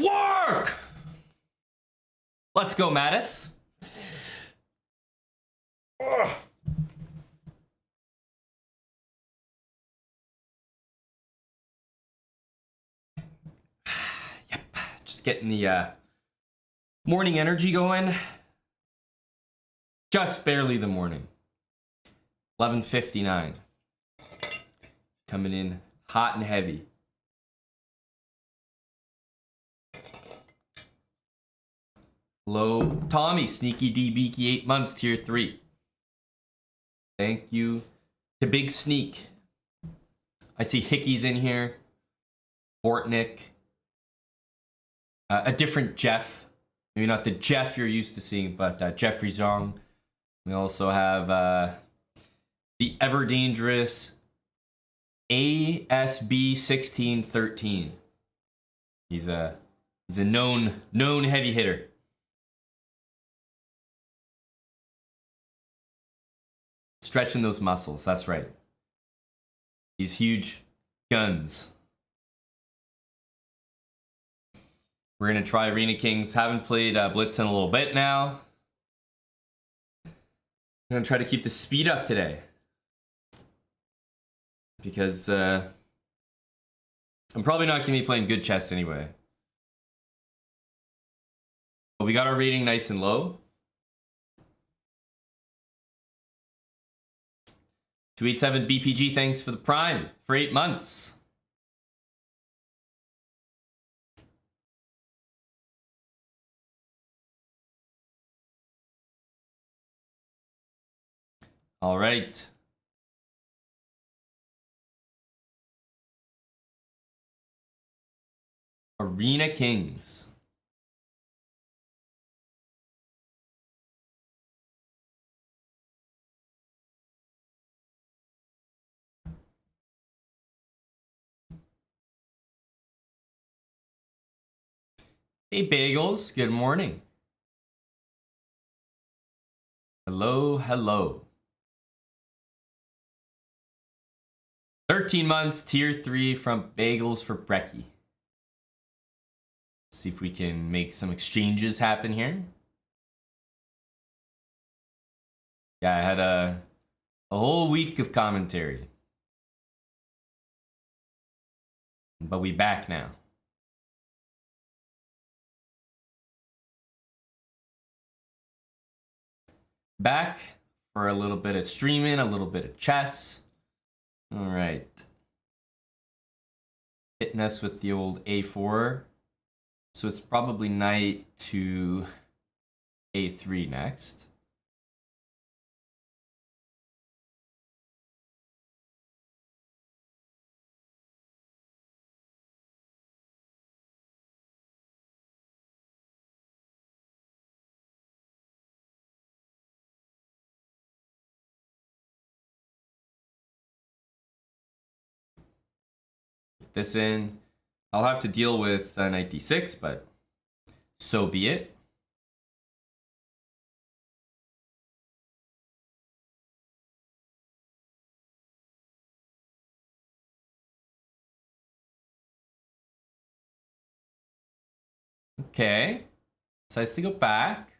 Work! Let's go, Mattis. Ugh. Yep, just getting the morning energy going. Just barely the morning. 11:59. Coming in hot and heavy. Hello, Tommy, Sneaky D Beaky, 8 months, tier 3. Thank you to Big Sneak. I see Hickey's in here. Bortnick. A different Jeff. Maybe not the Jeff you're used to seeing, but Jeffrey Zong. We also have the ever dangerous ASB 1613. He's a known heavy hitter. Stretching those muscles, that's right. These huge guns. We're gonna try Arena Kings. Haven't played Blitz in a little bit now. I'm gonna try to keep the speed up today. Because I'm probably not gonna be playing good chess anyway. But we got our rating nice and low. 287 BPG, thanks for the Prime for 8 months. All right. Arena Kings. Hey, Bagels. Good morning. Hello, hello. 13 months, tier 3 from Bagels for Brecky. Let's see if we can make some exchanges happen here. Yeah, I had a whole week of commentary. But we back now. Back for a little bit of streaming, a little bit of chess. All right. Hitting us with the old A4. So it's probably knight to A3 next. This in. I'll have to deal with knight d6, but so be it. Okay. Decides to go back.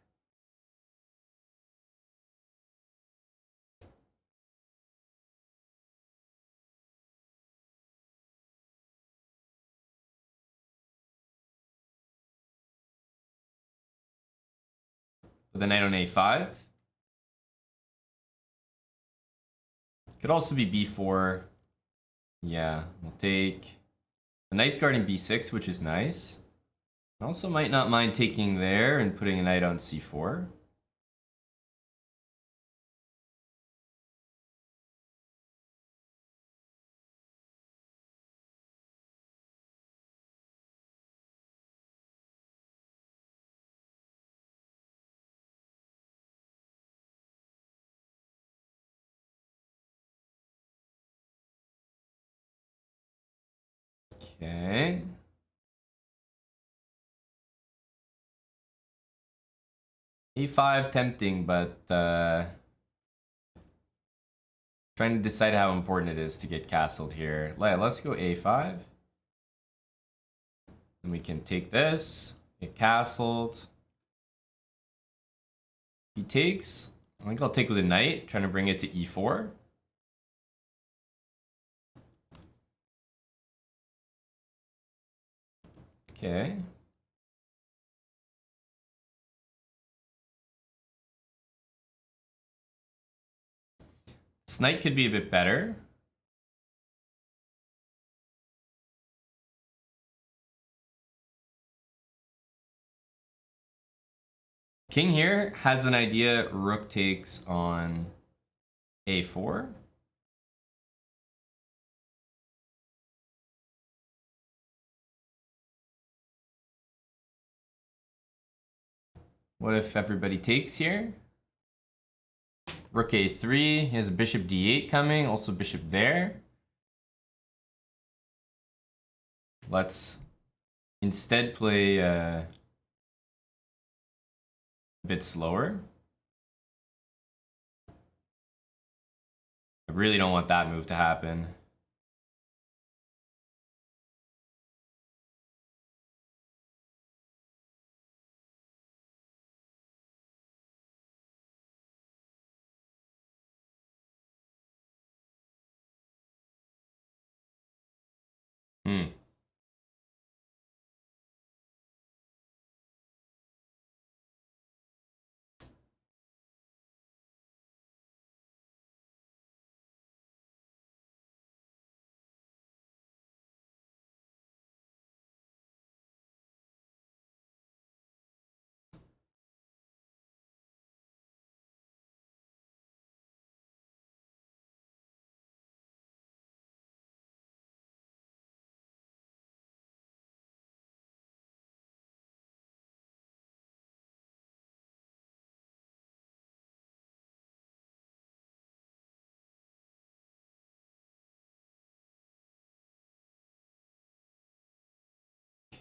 With a knight on a5. Could also be b4. Yeah, we'll take the knight's guarding b6, which is nice. Also might not mind taking there and putting a knight on c4. Okay. A5 tempting, but trying to decide how important it is to get castled here. Let's go A5. Then we can take this, get castled. He takes. I think I'll take with a knight, trying to bring it to e4. Okay. This knight could be a bit better. King here has an idea. Rook takes on a4. What if everybody takes here? Rook a3. He has a bishop d8 coming. Also bishop there. Let's instead play a bit slower. I really don't want that move to happen.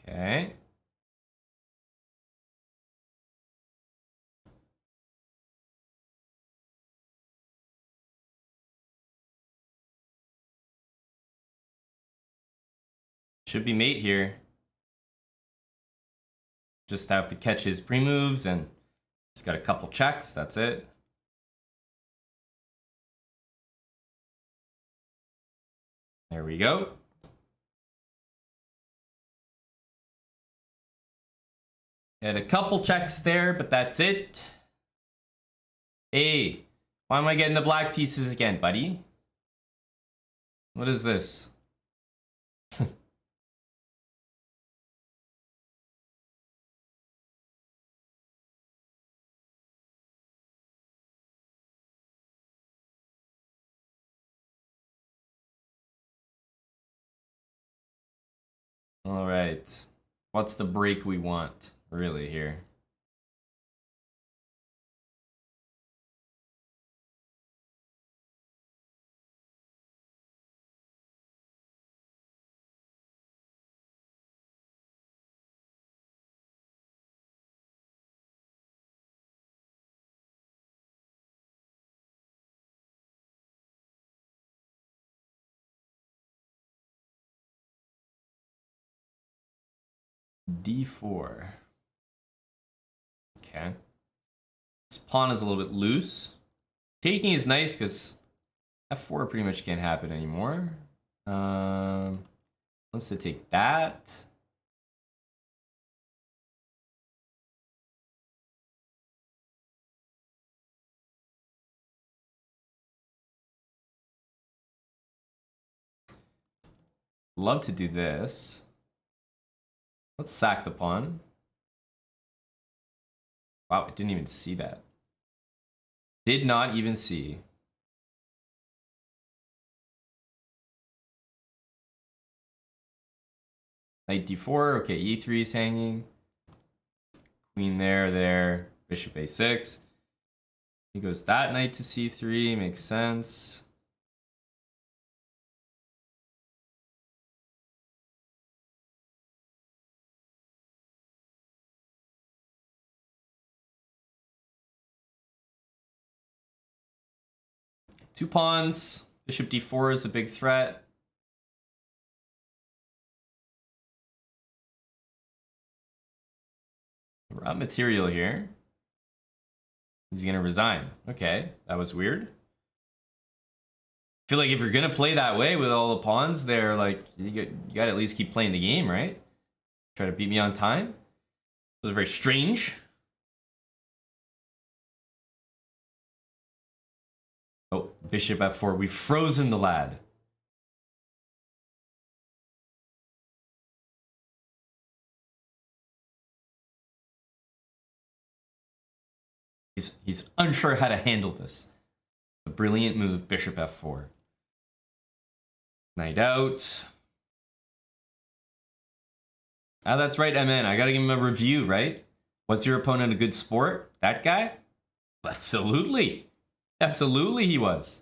Okay. Should be mate here. Just have to catch his pre-moves and he's got a couple checks, that's it. There we go. Had a couple checks there, but that's it. Hey, why am I getting the black pieces again, buddy? What is this? All right. What's the break we want, really, here? D4. Okay. This pawn is a little bit loose. Taking is nice because F4 pretty much can't happen anymore. Wants to take that. Love to do this. Let's sack the pawn. Wow, I didn't even see that. Did not even see. Knight d4, okay, e3 is hanging. Queen there, bishop a6. He goes that knight to c3, makes sense. Two pawns. Bishop d4 is a big threat. Raw material here. He's gonna resign. Okay, that was weird. I feel like if you're gonna play that way with all the pawns there, like you gotta at least keep playing the game, right? Try to beat me on time. It was very strange. Oh, bishop f4. We've frozen the lad. He's unsure how to handle this. A brilliant move, bishop f4. Knight out. Ah, that's right, Aman. I gotta give him a review, right? What's your opponent a good sport? That guy? Absolutely. Absolutely he was.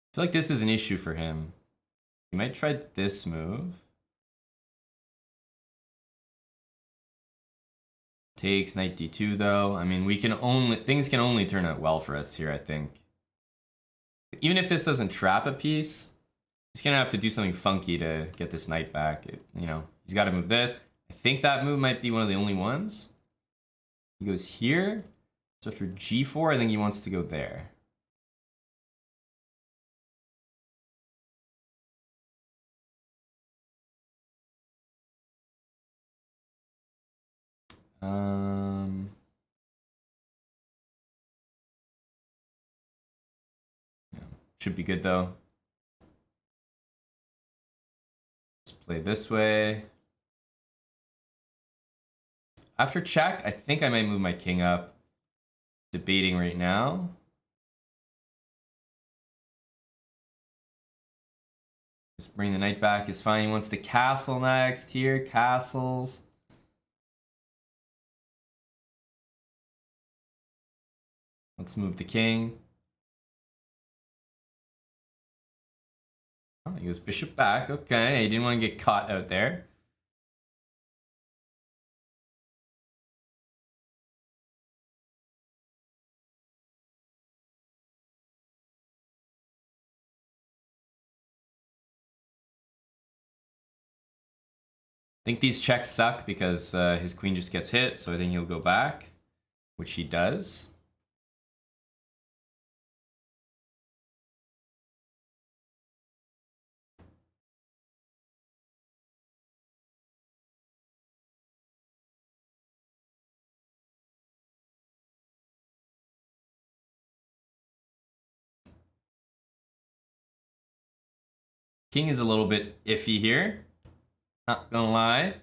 I feel like this is an issue for him. He might try this move. Takes knight d2 though. I mean, things can only turn out well for us here, I think. Even if this doesn't trap a piece, he's gonna have to do something funky to get this knight back. You know, he's got to move this. I think that move might be one of the only ones. He goes here. So after g4, I think he wants to go there. Yeah, should be good though. Let's play this way. After check, I think I might move my king up. Debating right now. Just bring the knight back is fine. He wants the castle next here. Castles. Let's move the king. Oh, he goes bishop back. Okay, he didn't want to get caught out there. I think these checks suck because his queen just gets hit, so I think he'll go back, which he does. King is a little bit iffy here. Not gonna lie.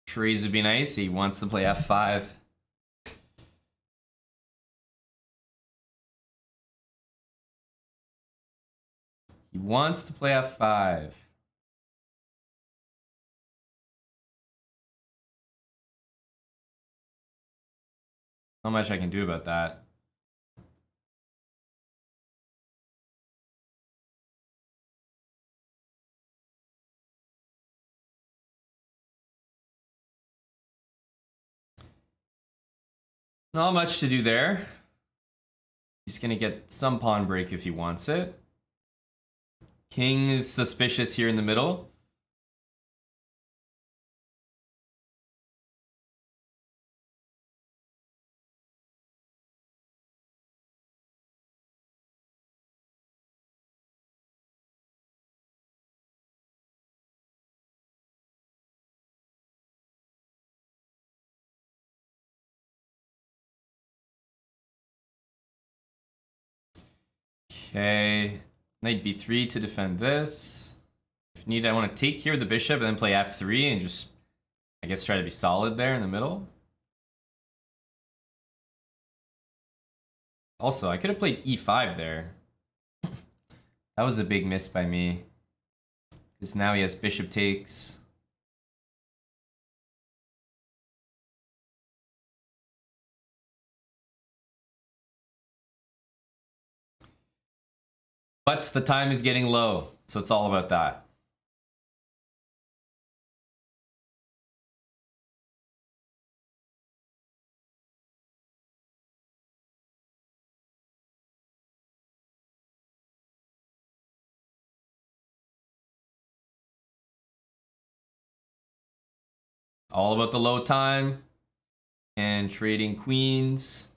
Trees would be nice. He wants to play f5. He wants to play f5. Not much I can do about that. Not much to do there. He's gonna get some pawn break if he wants it. King is suspicious here in the middle. Okay, knight b3 to defend this. If needed, I want to take here the bishop and then play f3 and just, I guess, try to be solid there in the middle. Also, I could have played e5 there. That was a big miss by me. Because now he has bishop takes. But the time is getting low, so it's all about that. All about the low time and trading queens.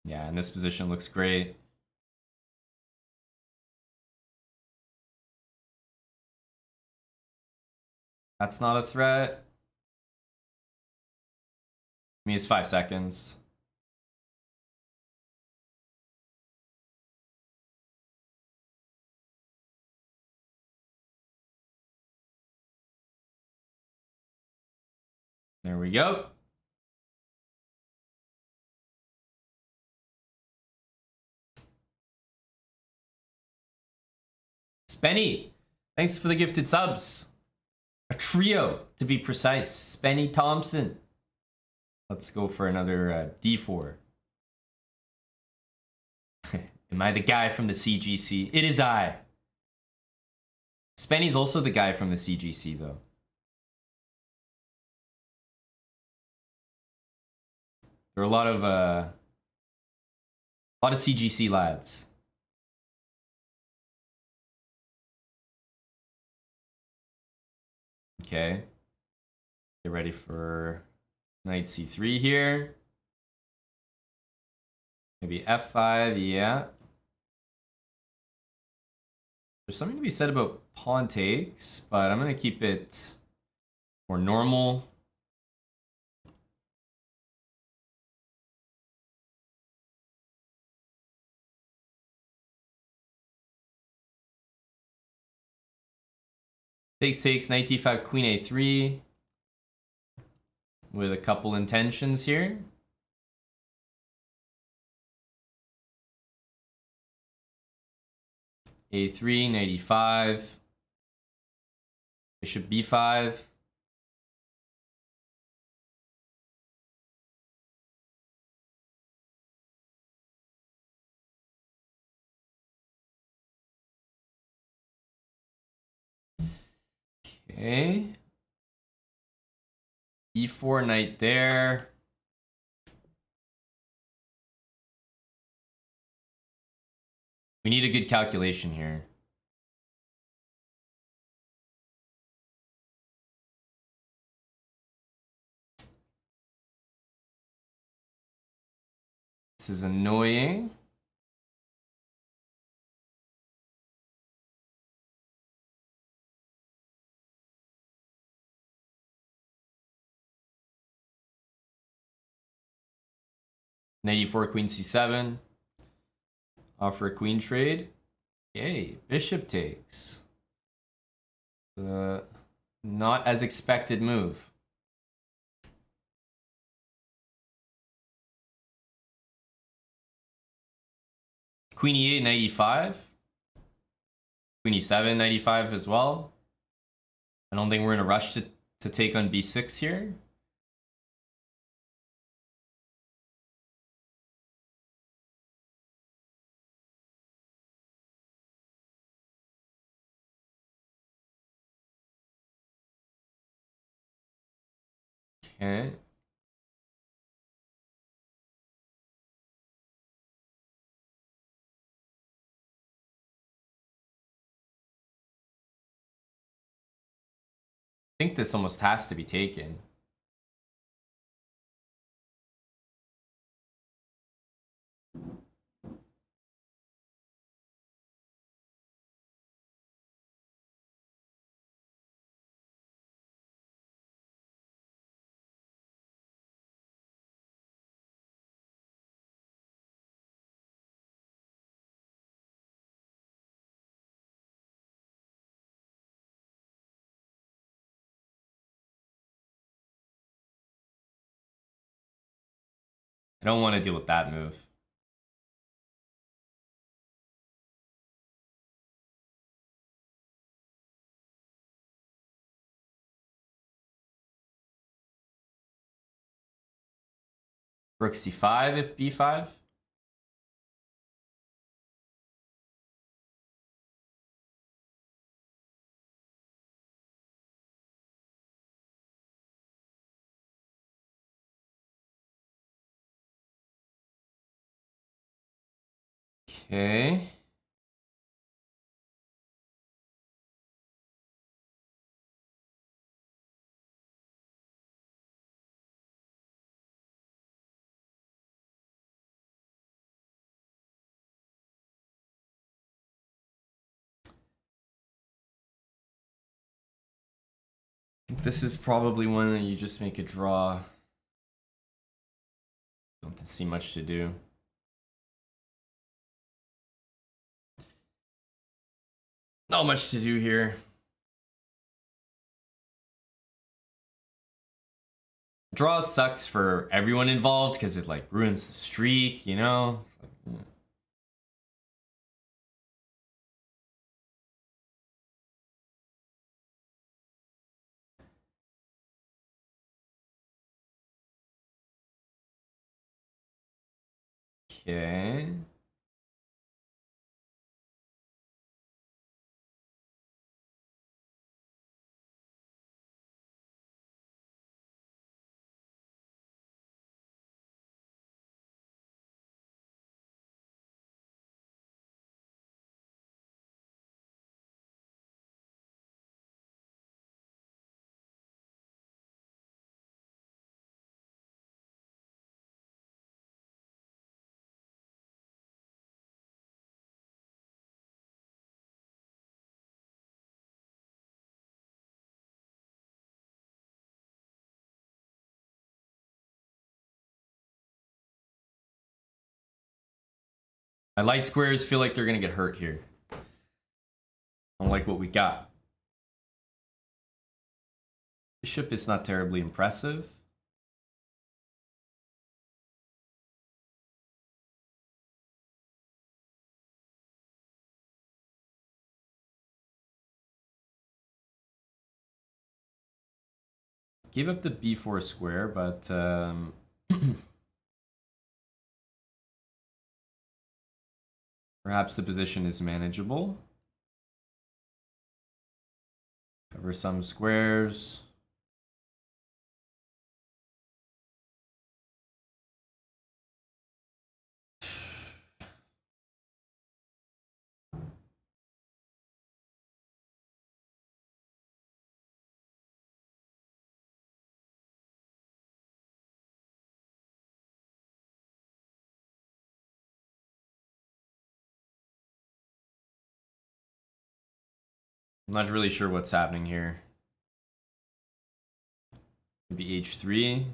Yeah, and this position looks great. That's not a threat. I mean, it's 5 seconds. There we go. Spenny, thanks for the gifted subs. A trio, to be precise. Spenny Thompson. Let's go for another D4. Am I the guy from the CGC? It is I. Spenny's also the guy from the CGC, though. There are a lot of CGC lads. Okay. Get ready for knight c3 here. Maybe f5, yeah. There's something to be said about pawn takes, but I'm going to keep it more normal. Takes, knight d5, queen a3. With a couple intentions here. A3, knight e5. Bishop b5. Okay. E4, knight there. We need a good calculation here. This is annoying. Knight e4, queen c7. Offer a queen trade. Okay, bishop takes. Not as expected move. Queen e8, knight e5. Queen e7, knight e5 as well. I don't think we're in a rush to take on b6 here. Okay. I think this almost has to be taken. I don't want to deal with that move. Rook c5 if b5. Okay. This is probably one that you just make a draw. Don't see much to do. Not much to do here. Draw sucks for everyone involved because it like ruins the streak, you know? Okay. My light squares feel like they're gonna get hurt here. I don't like what we got. Bishop is not terribly impressive. Gave up the b4 square, but perhaps the position is manageable. Cover some squares. I'm not really sure what's happening here. Maybe h3.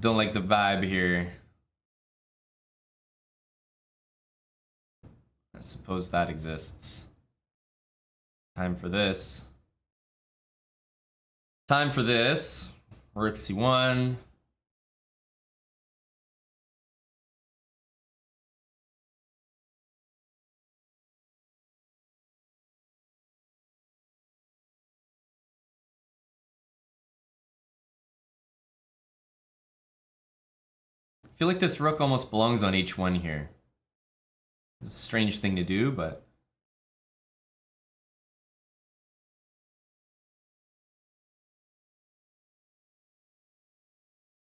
Don't like the vibe here. I suppose that exists. Time for this. Time for this. Rook c1. I feel like this rook almost belongs on h1 here. It's a strange thing to do, but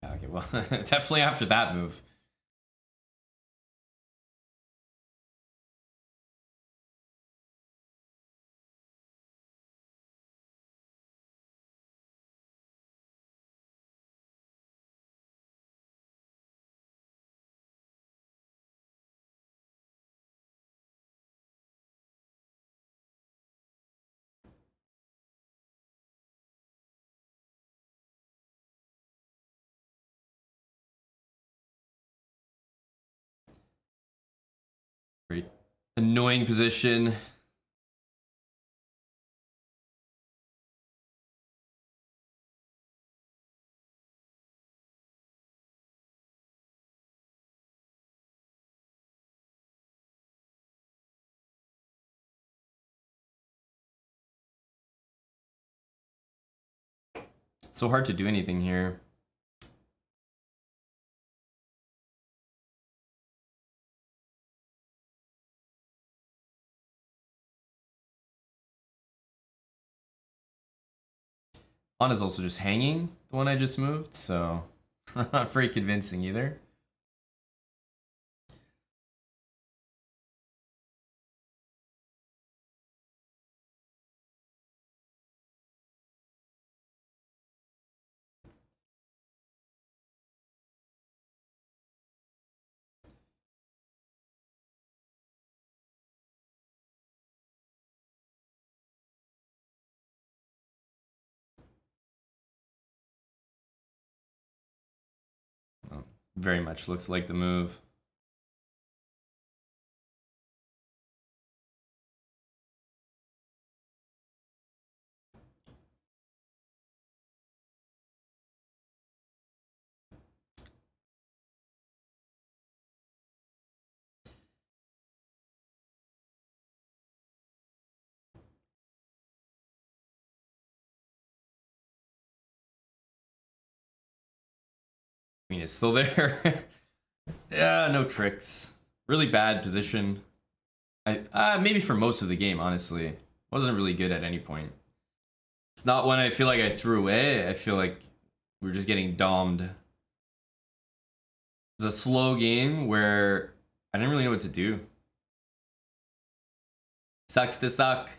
yeah, okay, well, definitely after that move. Very annoying position. It's so hard to do anything here. Pawn is also just hanging, the one I just moved, so not very convincing either. Very much looks like the move. I mean, it's still there. Yeah, no tricks. Really bad position. Maybe for most of the game, honestly. Wasn't really good at any point. It's not one I feel like I threw away. I feel like we're just getting domed. It's a slow game where I didn't really know what to do. Sucks to suck.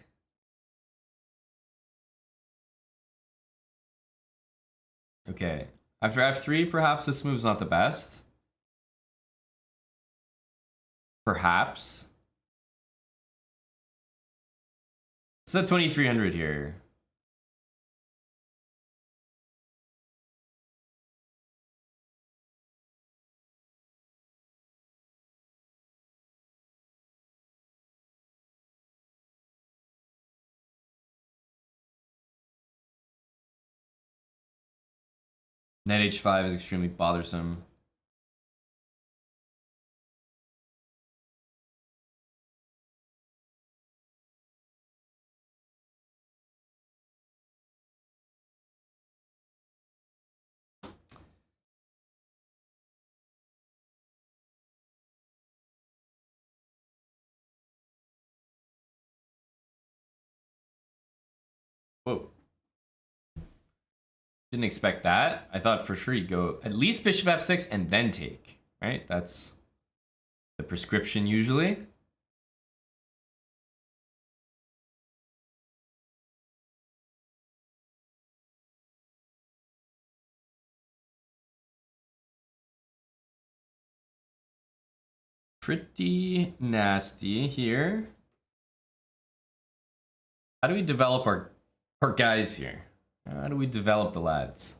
Okay. After F3, perhaps this move's not the best. Perhaps. It's at 2300 here. Knight H5 is extremely bothersome. Whoa. Didn't expect that. I thought for sure he'd go at least bishop f6 and then take, right? That's the prescription usually. Pretty nasty here. How do we develop our guys here? How do we develop the lads?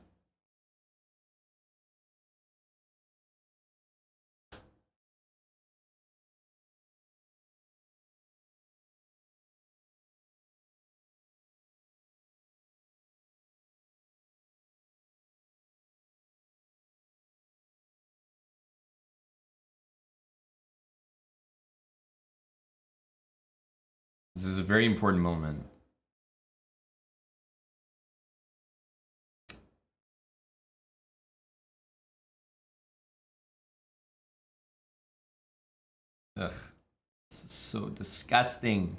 This is a very important moment. Ugh, this is so disgusting.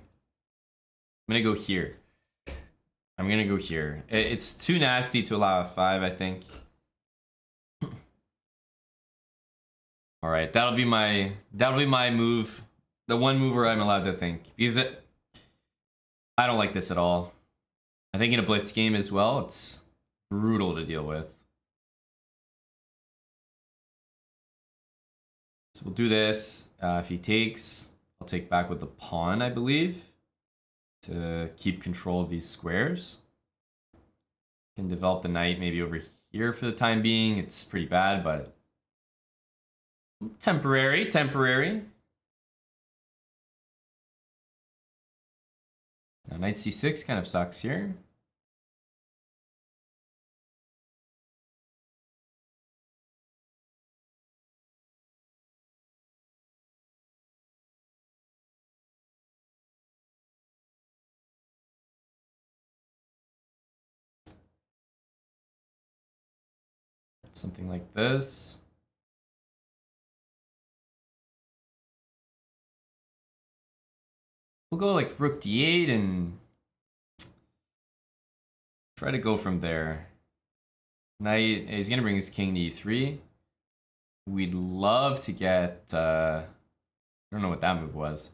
I'm gonna go here. I'm gonna go here. It's too nasty to allow a 5, I think. All right, that'll be my move. The one move where I'm allowed to think. Because I don't like this at all. I think in a blitz game as well, it's brutal to deal with. So we'll do this. If he takes, I'll take back with the pawn, I believe, to keep control of these squares. Can develop the knight maybe over here for the time being. It's pretty bad, but temporary. Knight c6 kind of sucks here. Something like this. We'll go like rook d8 and try to go from there. Knight, he's gonna bring his king to e3. We'd love to get, I don't know what that move was.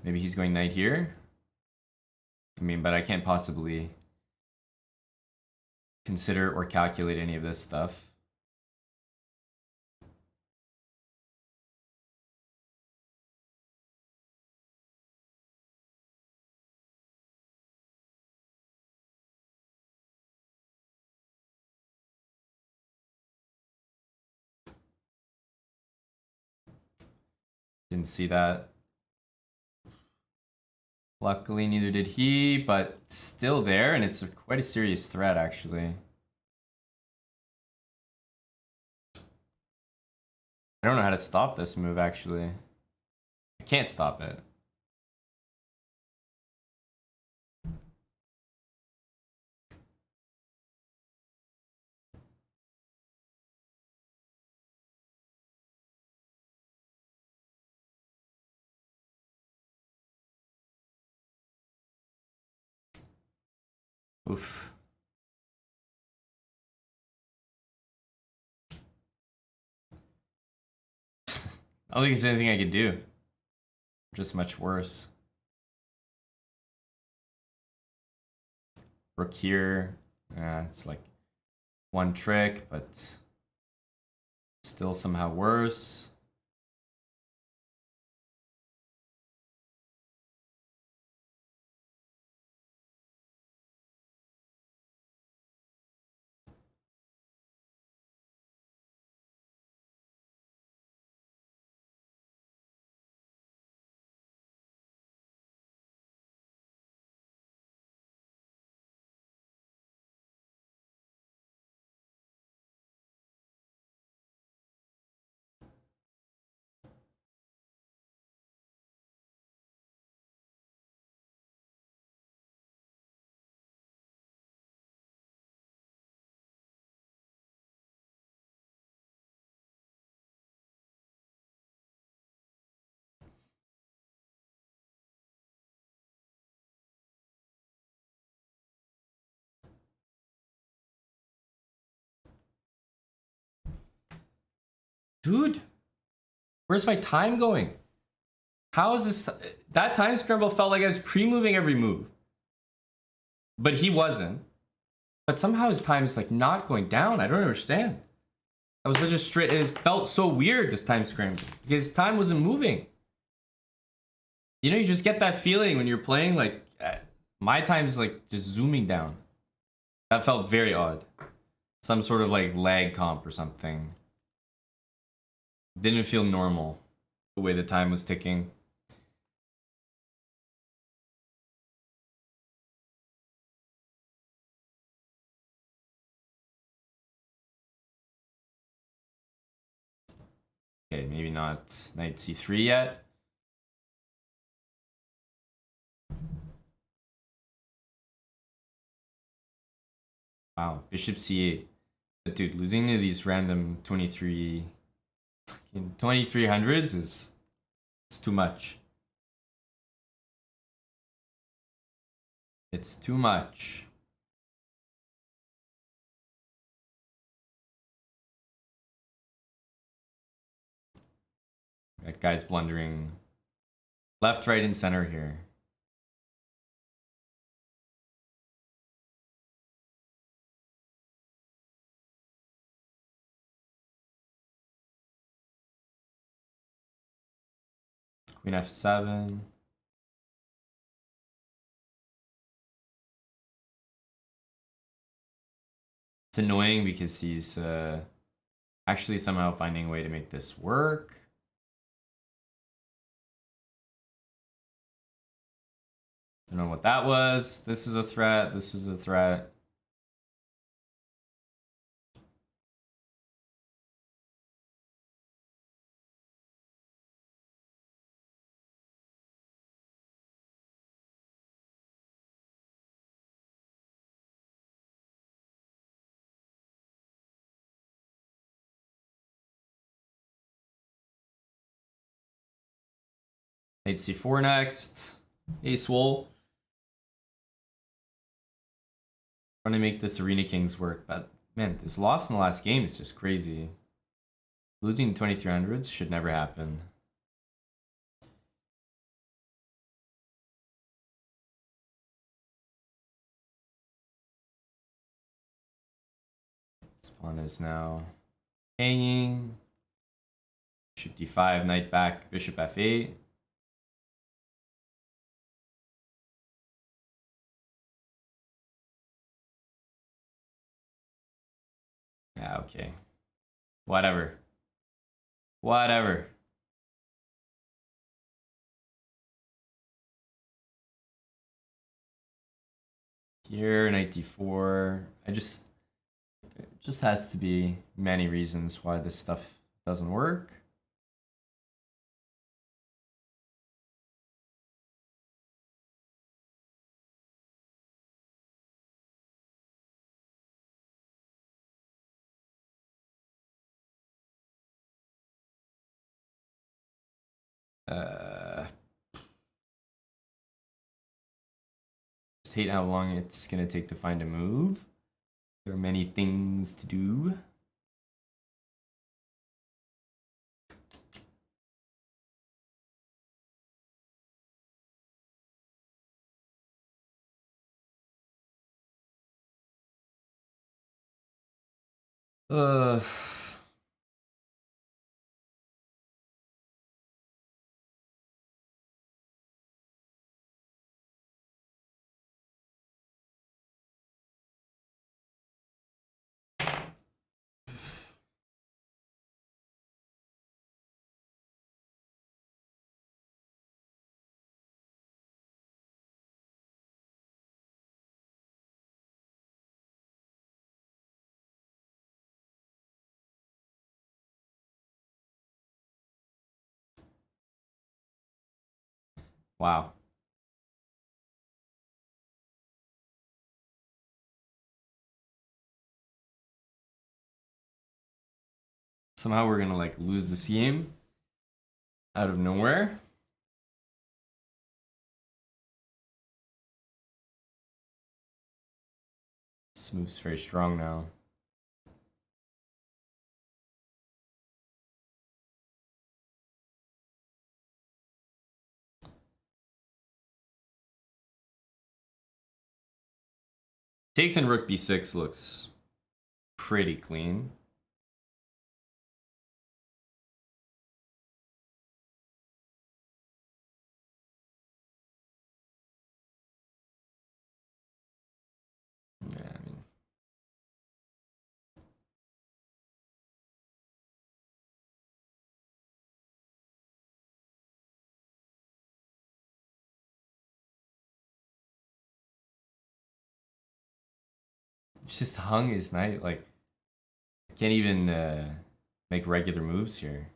Maybe he's going knight here. I mean, but I can't possibly consider or calculate any of this stuff. Didn't see that. Luckily, neither did he, but still there, and it's quite a serious threat, actually. I don't know how to stop this move, actually. I can't stop it. Oof. I don't think there's anything I could do. Just much worse. Rook here. It's like one trick, but still somehow worse. Dude, where's my time going? How is this? That time scramble felt like I was pre-moving every move. But he wasn't. But somehow his time is like not going down. I don't understand. That was such a straight, it felt so weird this time scramble. Because his time wasn't moving. You know, you just get that feeling when you're playing, like, my time's like just zooming down. That felt very odd. Some sort of like lag comp or something. Didn't feel normal the way the time was ticking. Okay, maybe not knight c3 yet. Wow, bishop c8. But dude, losing to these random 2300s is it's too much. It's too much. That guy's blundering left, right, and center here. Queen f7. It's annoying because he's actually somehow finding a way to make this work. Don't know what that was. This is a threat. This is a threat. Knight c4 next. Ace wolf. Trying to make this Arena Kings work, but man, this loss in the last game is just crazy. Losing 2300s should never happen. This pawn is now hanging. Bishop d5, knight back, bishop f8. Yeah, okay. Whatever. Whatever. Here, knight d4. It just has to be many reasons why this stuff doesn't work. Just hate how long it's gonna take to find a move. There are many things to do. Ugh. Wow. Somehow we're gonna like lose this game out of nowhere. This move's very strong now. Takes in rook b6 looks pretty clean. Yeah, I mean, just hung his knight. Like, can't even make regular moves here.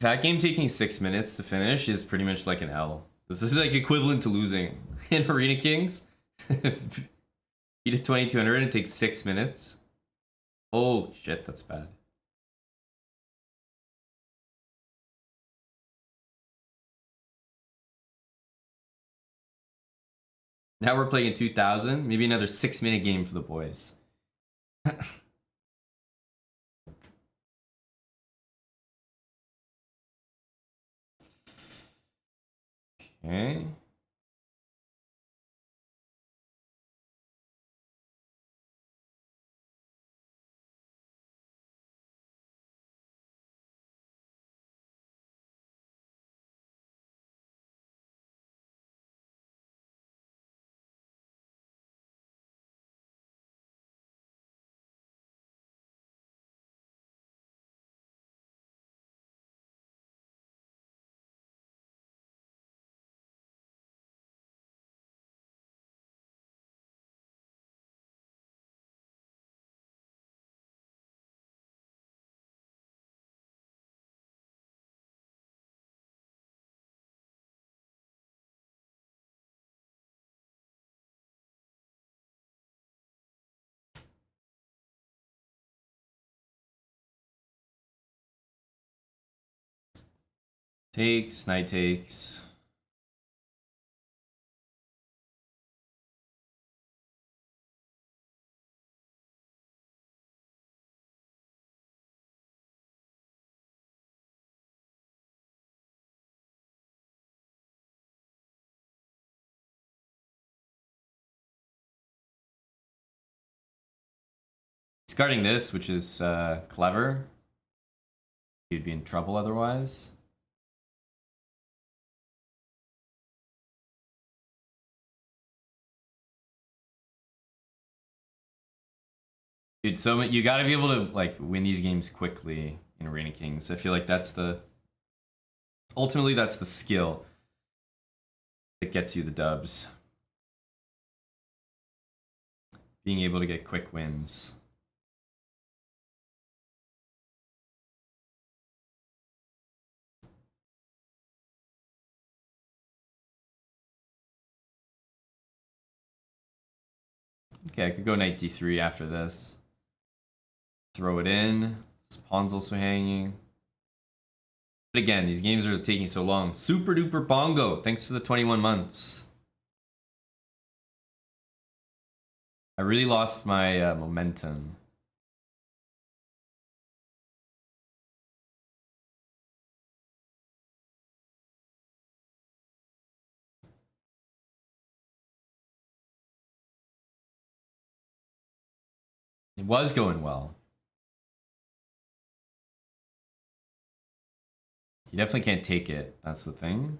That game taking 6 minutes to finish is pretty much like an L. This is like equivalent to losing in Arena Kings. Beat a 2200 and it takes 6 minutes. Oh shit, that's bad. Now we're playing in 2000. Maybe another 6-minute game for the boys. Okay. Takes, knight takes. He's guarding this, which is clever. He'd be in trouble otherwise. Dude, so you gotta be able to like win these games quickly in Arena Kings. I feel like that's ultimately that's the skill that gets you the dubs. Being able to get quick wins. Okay, I could go knight d3 after this. Throw it in. This pawn's also hanging. But again, these games are taking so long. Super duper bongo. Thanks for the 21 months. I really lost my momentum. It was going well. You definitely can't take it. That's the thing.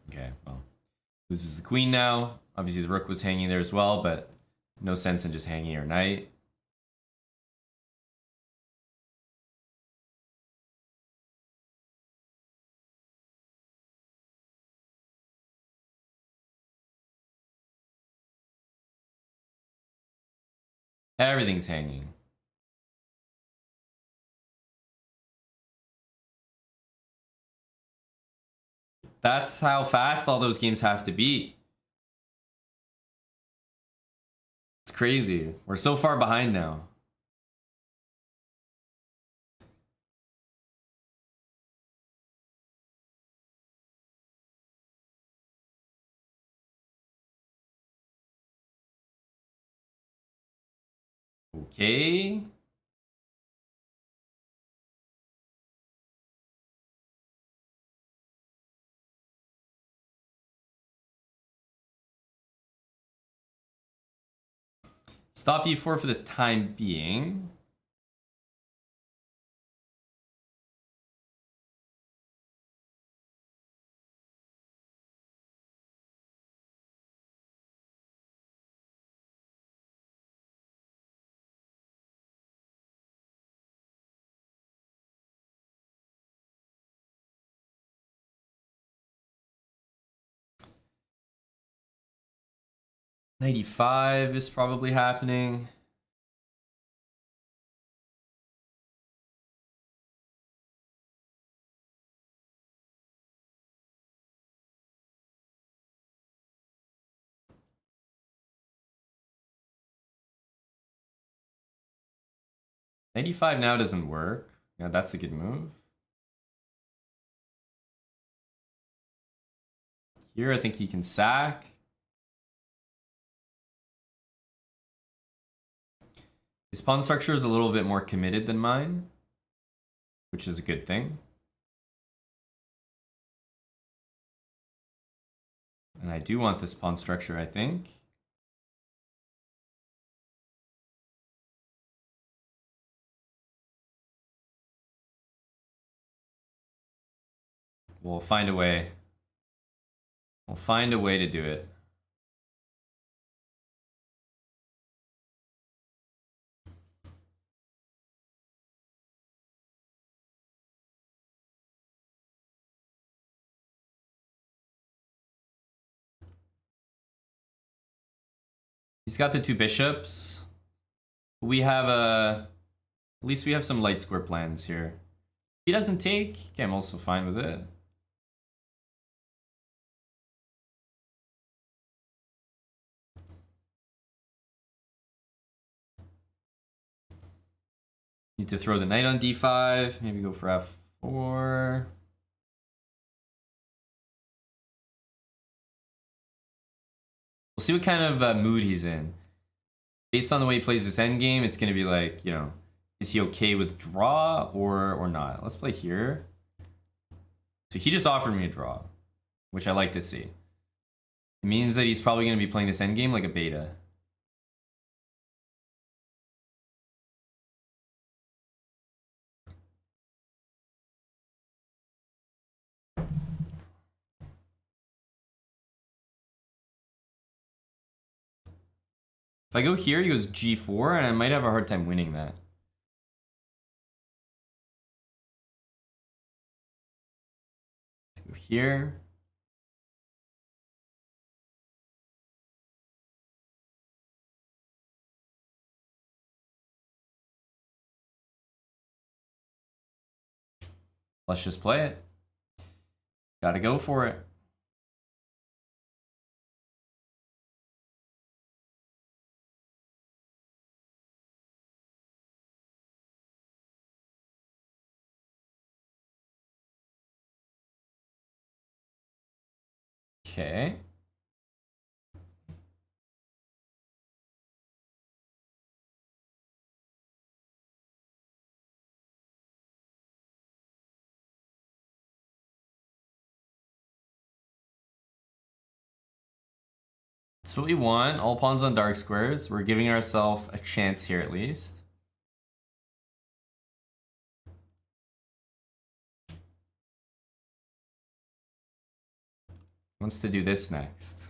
Okay, well. Loses the queen now. Obviously the rook was hanging there as well, but no sense in just hanging your knight. Everything's hanging. That's how fast all those games have to be. It's crazy. We're so far behind now. Okay. Stop e4 for the time being. '95 is probably happening. '95 now doesn't work. Yeah, that's a good move. Here, I think he can sack. His pawn structure is a little bit more committed than mine, which is a good thing. And I do want this pawn structure, I think. We'll find a way. We'll find a way to do it. He's got the two bishops. We have at least we have some light square plans here. He doesn't take. Okay, I'm also fine with it. Need to throw the knight on d5. Maybe go for f4. We'll see what kind of mood he's in. Based on the way he plays this endgame, it's going to be like, you know, is he okay with draw or not? Let's play here. So he just offered me a draw, which I like to see. It means that he's probably going to be playing this endgame like a beta. If I go here, he goes g4, and I might have a hard time winning that. Let's go here. Let's just play it. Gotta go for it. Okay. That's what we want. All pawns on dark squares. We're giving ourselves a chance here at least. Wants to do this next.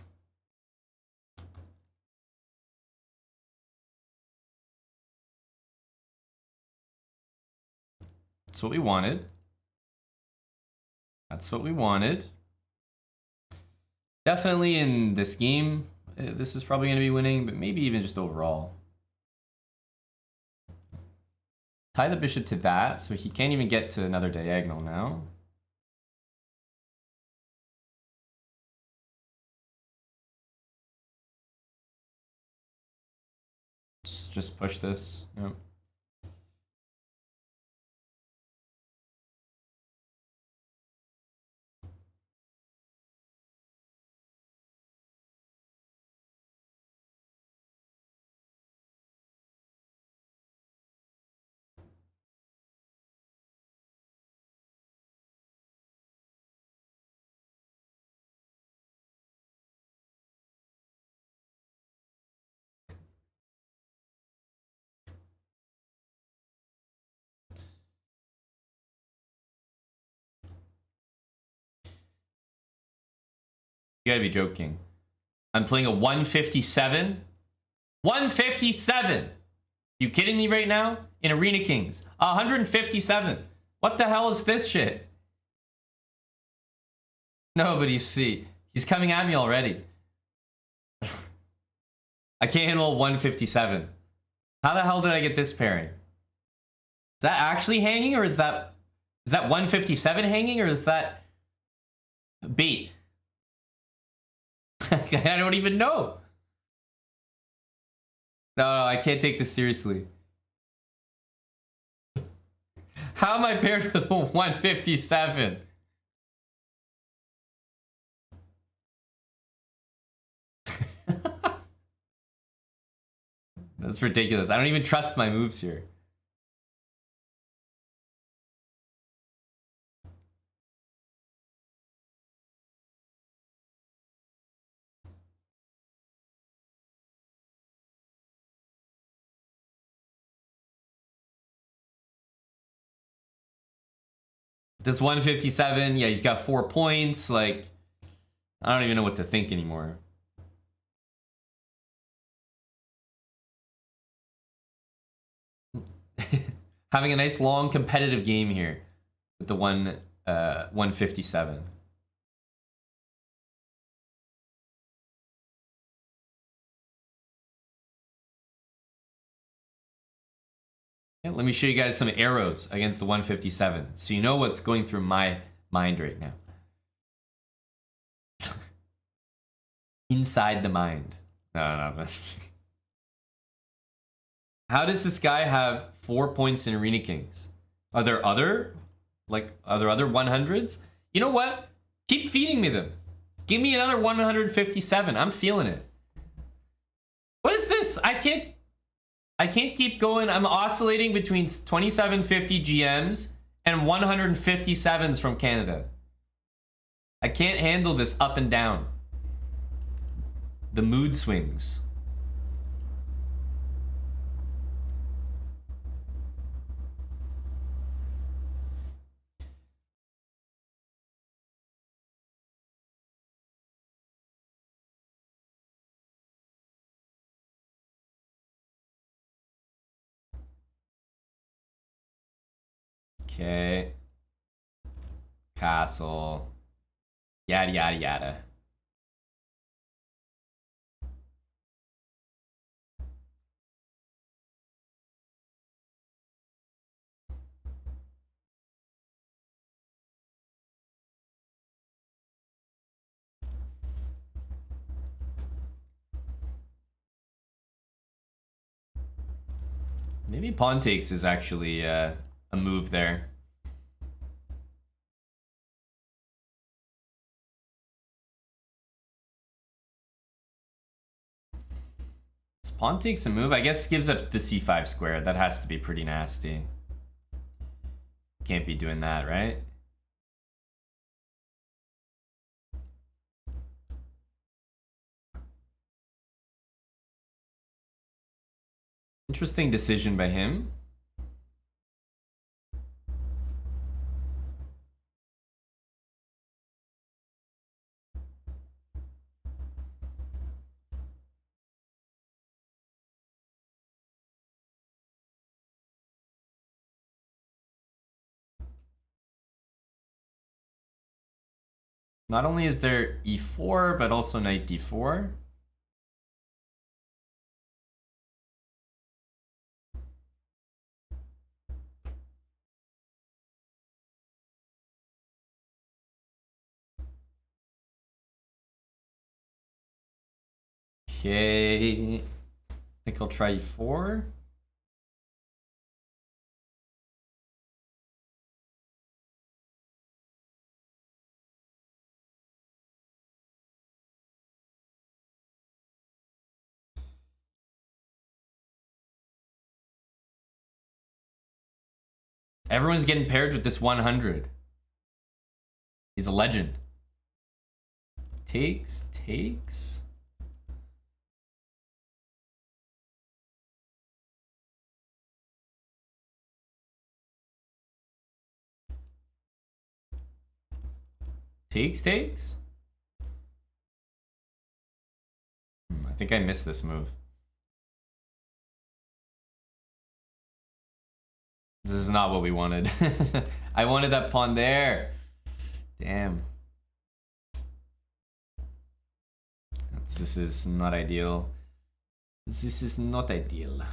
That's what we wanted. That's what we wanted. Definitely in this game, this is probably going to be winning, but maybe even just overall. Tie the bishop to that, so he can't even get to another diagonal now. Just push this. Yep. You gotta be joking. I'm playing a 157? 157! You kidding me right now? In Arena Kings. 157. What the hell is this shit? No, but he's coming at me already. I can't handle 157. How the hell did I get this pairing? Is that actually hanging, or is that 157 hanging, or is that bait? I don't even know. No, I can't take this seriously. How am I paired with a 157? That's ridiculous. I don't even trust my moves here. This 157, yeah, he's got 4 points. Like, I don't even know what to think anymore. Having a nice long competitive game here with the 157. Yeah, let me show you guys some arrows against the 157, so you know what's going through my mind right now. Inside the mind. No. How does this guy have 4 points in Arena Kings? Are there other 100s? You know what? Keep feeding me them. Give me another 157. I'm feeling it. What is this? I can't keep going. I'm oscillating between 2750 GMs and 157s from Canada. I can't handle this up and down. The mood swings. Okay. Castle. Yada, yada, yada. Maybe pawn takes is actually a move there. This pawn takes a move. I guess gives up the c5 square. That has to be pretty nasty. Can't be doing that, right? Interesting decision by him. Not only is there e4, but also knight d4. Okay. I think I'll try e4. Everyone's getting paired with this 100. He's a legend. Takes. Takes. I think I missed this move. This is not what we wanted. I wanted that pawn there. Damn. This is not ideal. This is not ideal.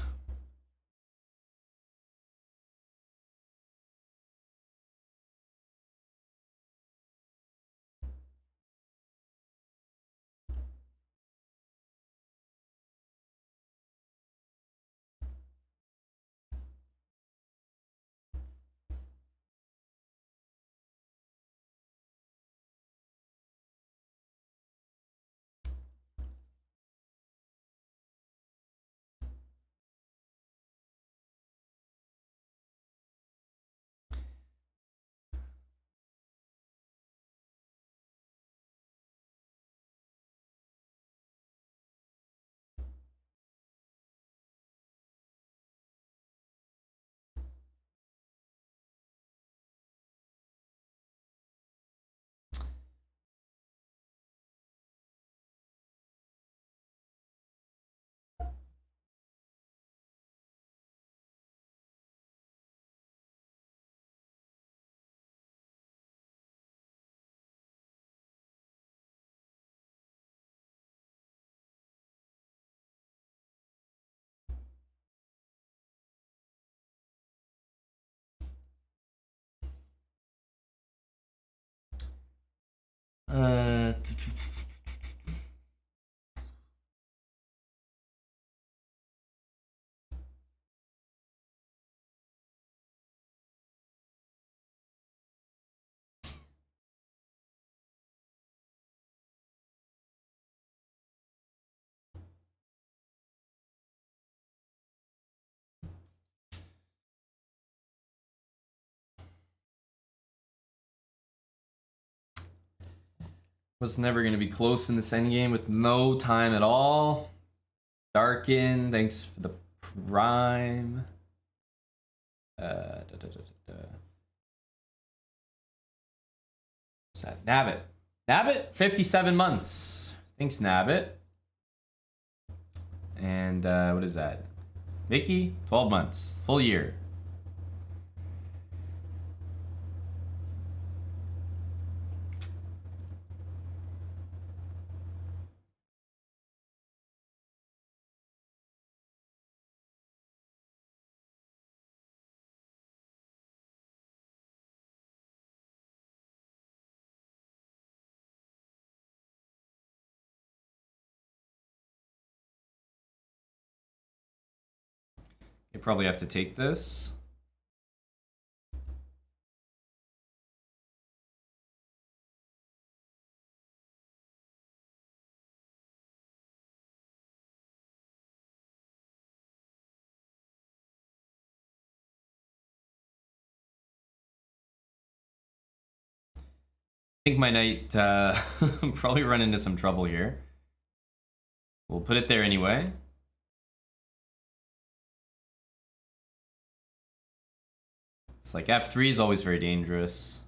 Was never going to be close in this endgame with no time at all. Darken, thanks for the prime. What's that? Nabbit. Nabbit, 57 months. Thanks, Nabbit. And what is that? Mickey, 12 months. Full year. You probably have to take this. I think my knight probably run into some trouble here. We'll put it there anyway. It's like f3 is always very dangerous.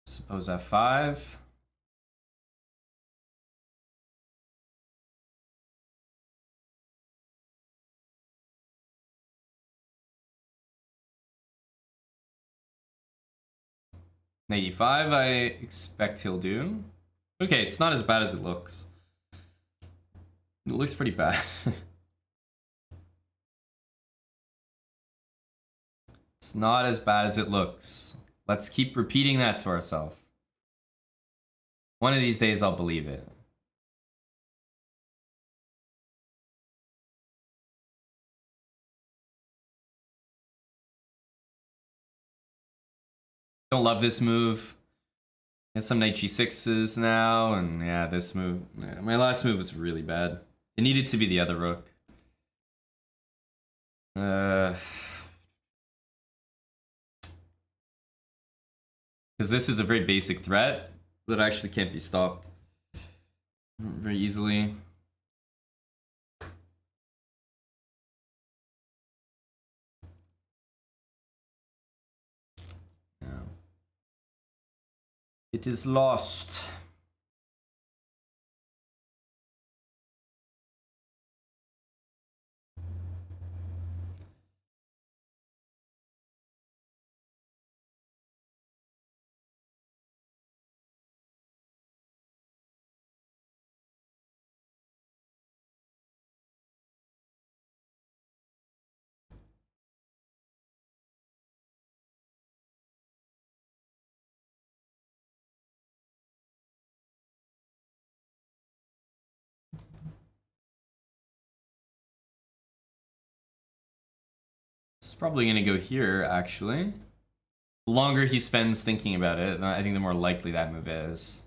Suppose f5. Knight e5, I expect he'll do. Okay, it's not as bad as it looks. It looks pretty bad. It's not as bad as it looks. Let's keep repeating that to ourselves. One of these days I'll believe it. Don't love this move. Get some knight g6s now, and yeah, this move. Yeah, my last move was really bad. It needed to be the other rook. Because this is a very basic threat that actually can't be stopped very easily. Yeah. It is lost. It's probably gonna go here, actually. The longer he spends thinking about it, I think the more likely that move is.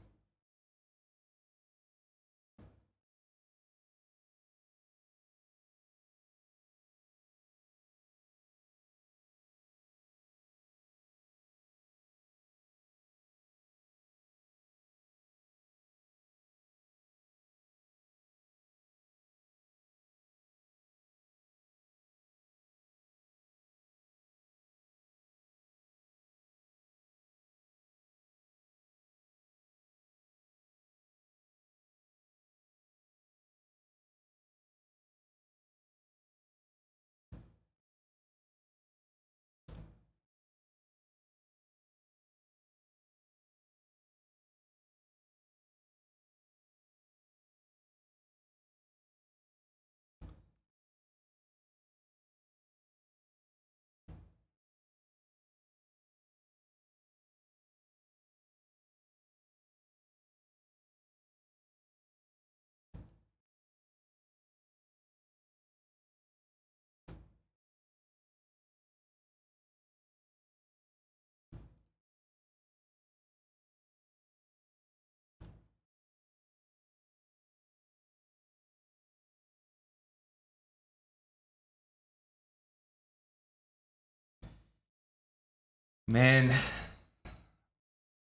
Man,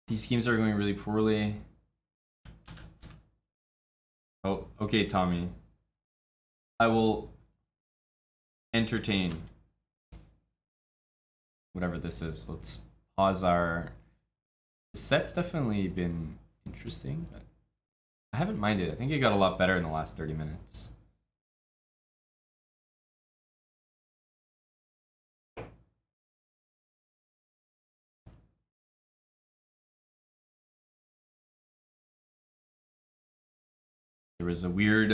these games are going really poorly. Oh, okay, Tommy. I will entertain whatever this is. Let's pause our... The set's definitely been interesting, but I haven't minded. I think it got a lot better in the last 30 minutes. There was a weird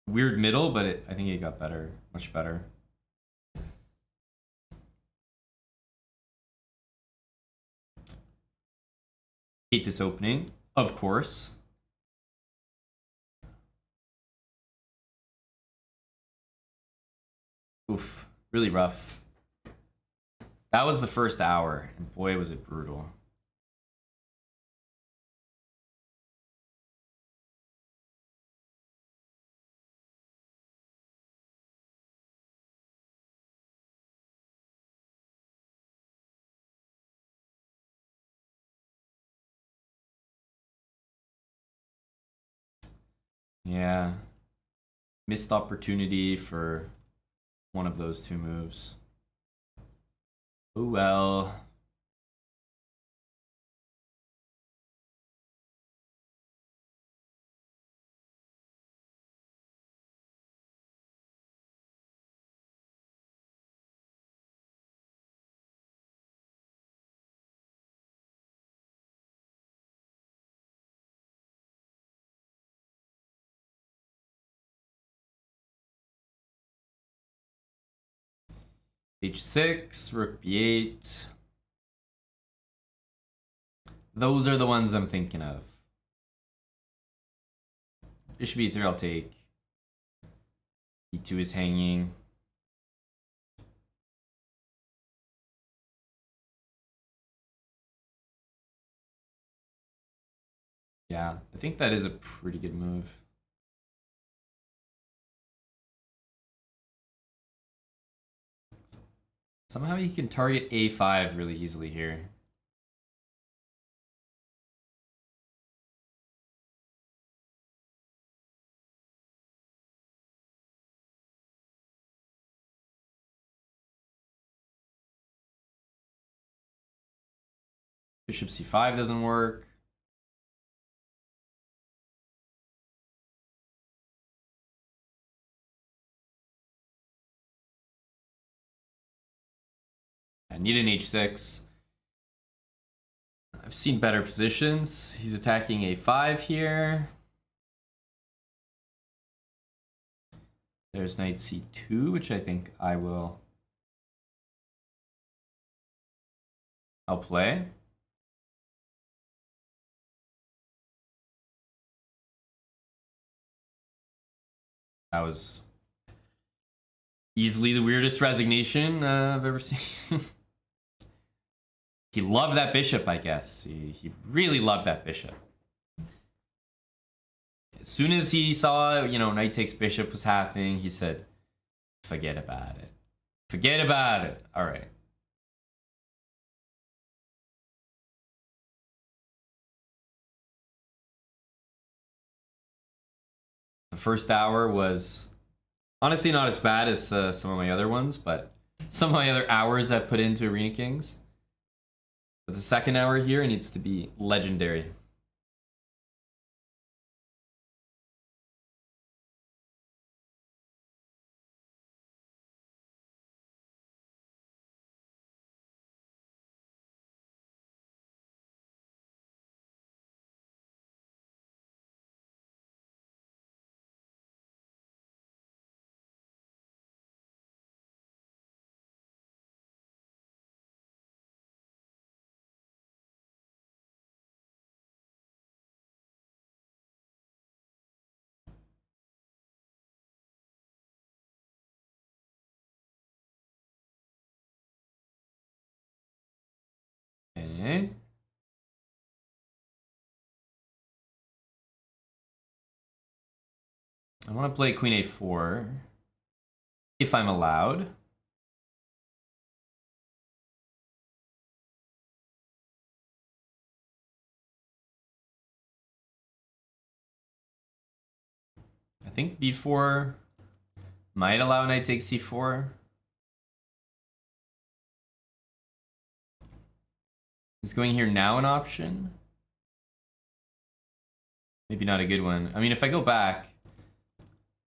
middle, but I think it got better, much better. Hate this opening, of course. Oof, really rough. That was the first hour, and boy, was it brutal. Yeah. Missed opportunity for one of those two moves. Oh well. H6, rook b8. Those are the ones I'm thinking of. Bishop e3, I'll take. E2 is hanging. Yeah, I think that is a pretty good move. Somehow you can target a5 really easily here. Bishop c5 doesn't work. I need an h6. I've seen better positions. He's attacking a5 here. There's knight c2, which I think I'll play. That was easily the weirdest resignation I've ever seen. He loved that bishop, I guess. He really loved that bishop. As soon as he saw, knight takes bishop was happening, he said, forget about it. Forget about it. All right. The first hour was honestly not as bad as some of my other ones, but some of my other hours I've put into Arena Kings. But the second hour here needs to be legendary. Okay. I want to play queen a4. if I'm allowed. I think b4 might allow knight takes c4. Is going here now an option? Maybe not a good one. I mean, if I go back,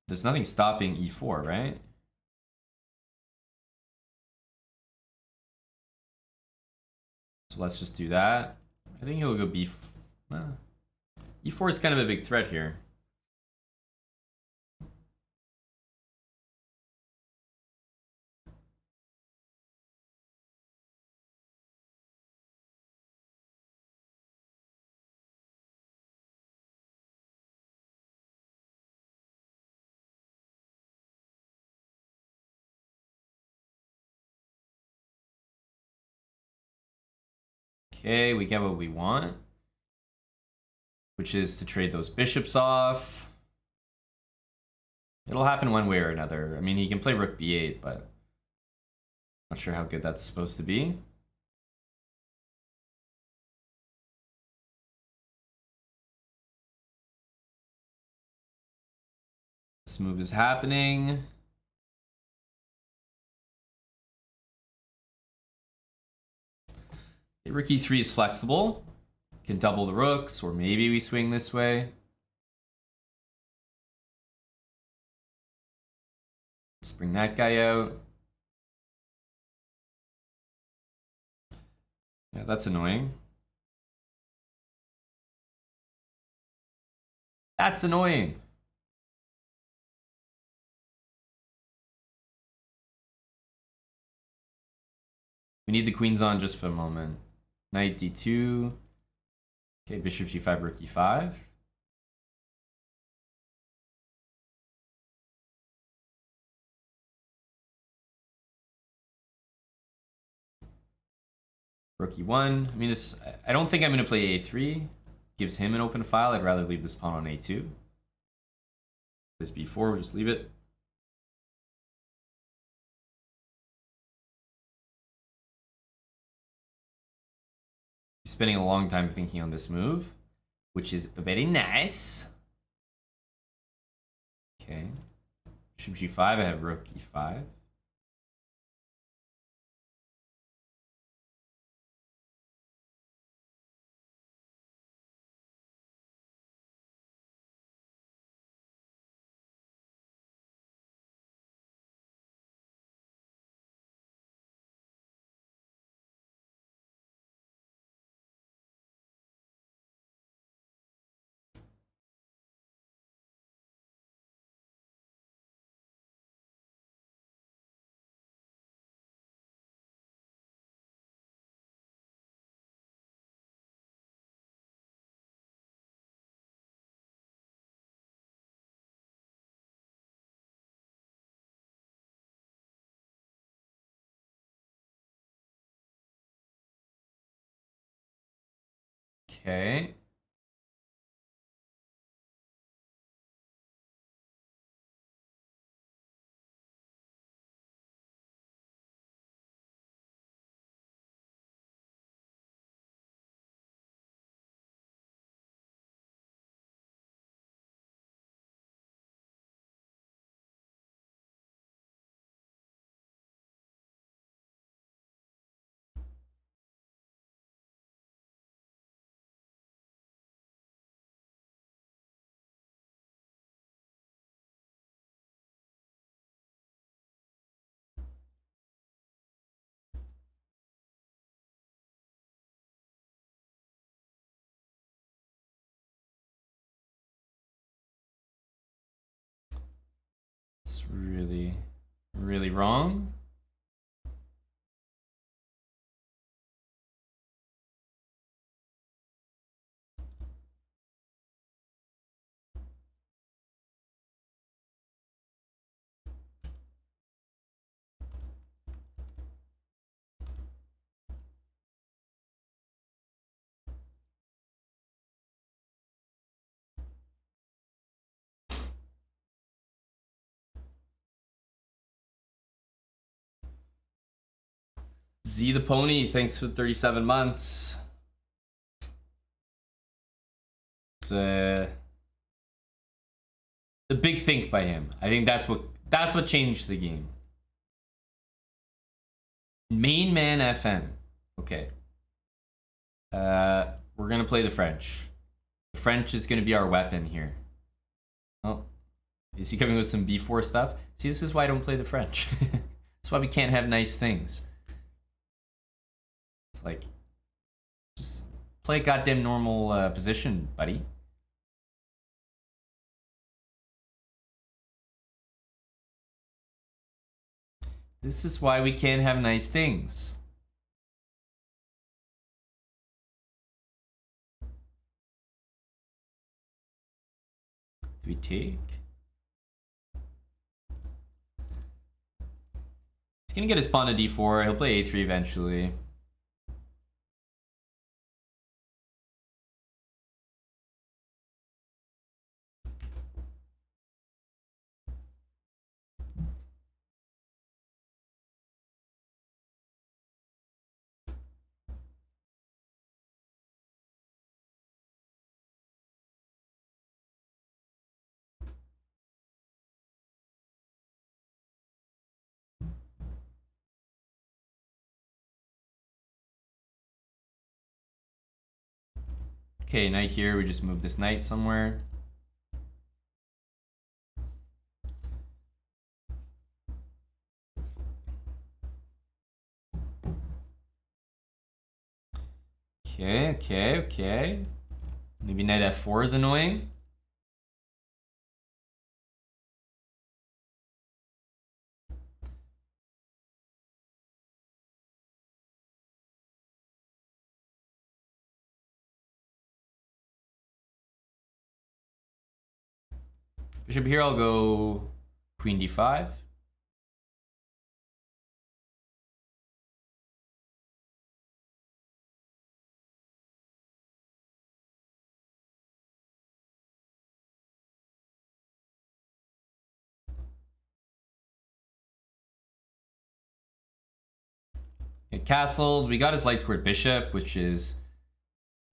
there's nothing stopping e4, right? So let's just do that. I think he'll go e4 is kind of a big threat here. Okay, we get what we want, which is to trade those bishops off. It'll happen one way or another. I mean, he can play rook b8, but not sure how good that's supposed to be. This move is happening. Rook e3 is flexible. Can double the rooks, or maybe we swing this way. Let's bring that guy out. Yeah, that's annoying. That's annoying. We need the queens on just for a moment. Knight d2. Okay, bishop g5, rook e5. Rook e1. I mean, this. I don't think I'm going to play a3. Gives him an open file. I'd rather leave this pawn on a2. This b4, we'll just leave it. Spending a long time thinking on this move, which is very nice. Okay. Bishop g5, I have rook e5. Okay. It's really, really wrong. Z the Pony, thanks for 37 months. It's a big think by him. I think that's what changed the game. Main man FM. Okay. We're gonna play the French. The French is gonna be our weapon here. Oh, is he coming with some B4 stuff? See, this is why I don't play the French. That's why we can't have nice things. It's like, just play a goddamn normal position, buddy. This is why we can't have nice things. Do we take? He's gonna get his pawn to d4. He'll play a3 eventually. Okay, knight here. We just move this knight somewhere. Okay. Maybe knight f4 is annoying. Bishop here, I'll go queen d5. Get castled. We got his light squared bishop, which is,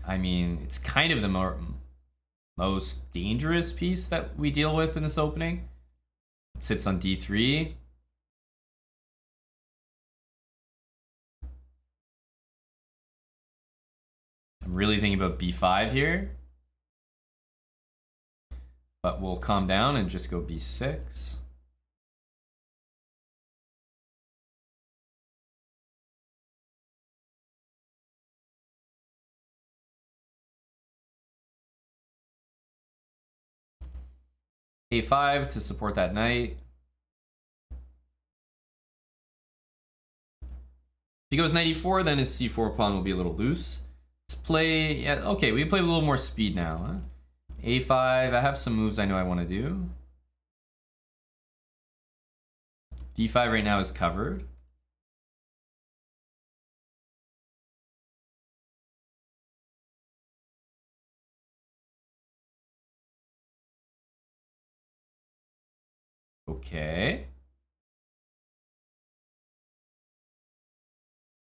I mean, it's kind of the most dangerous piece that we deal with in this opening. It sits on d3. I'm really thinking about b5 here. But we'll calm down and just go b6. a5 to support that knight. If he goes knight e4, then his c4 pawn will be a little loose. Let's play, yeah, okay, we play with a little more speed now. Huh? a5, I have some moves I know I want to do. d5 right now is covered. Okay.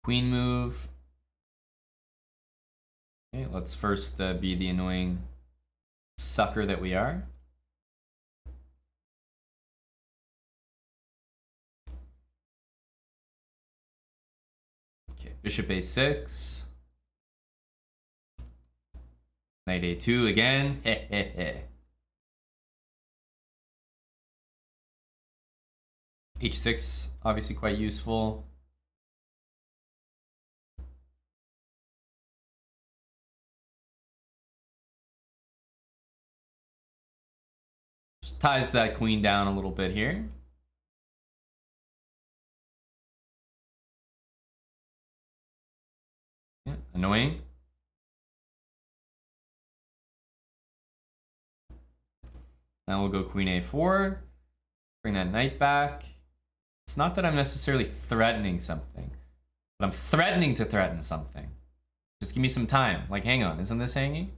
Queen move. Okay, let's first be the annoying sucker that we are. Okay, bishop a6. Knight a2 again. h6, obviously quite useful. Just ties that queen down a little bit here. Yeah, annoying. Now we'll go queen a4. Bring that knight back. It's not that I'm necessarily threatening something, but I'm threatening to threaten something. Just give me some time. Like, hang on, isn't this hanging?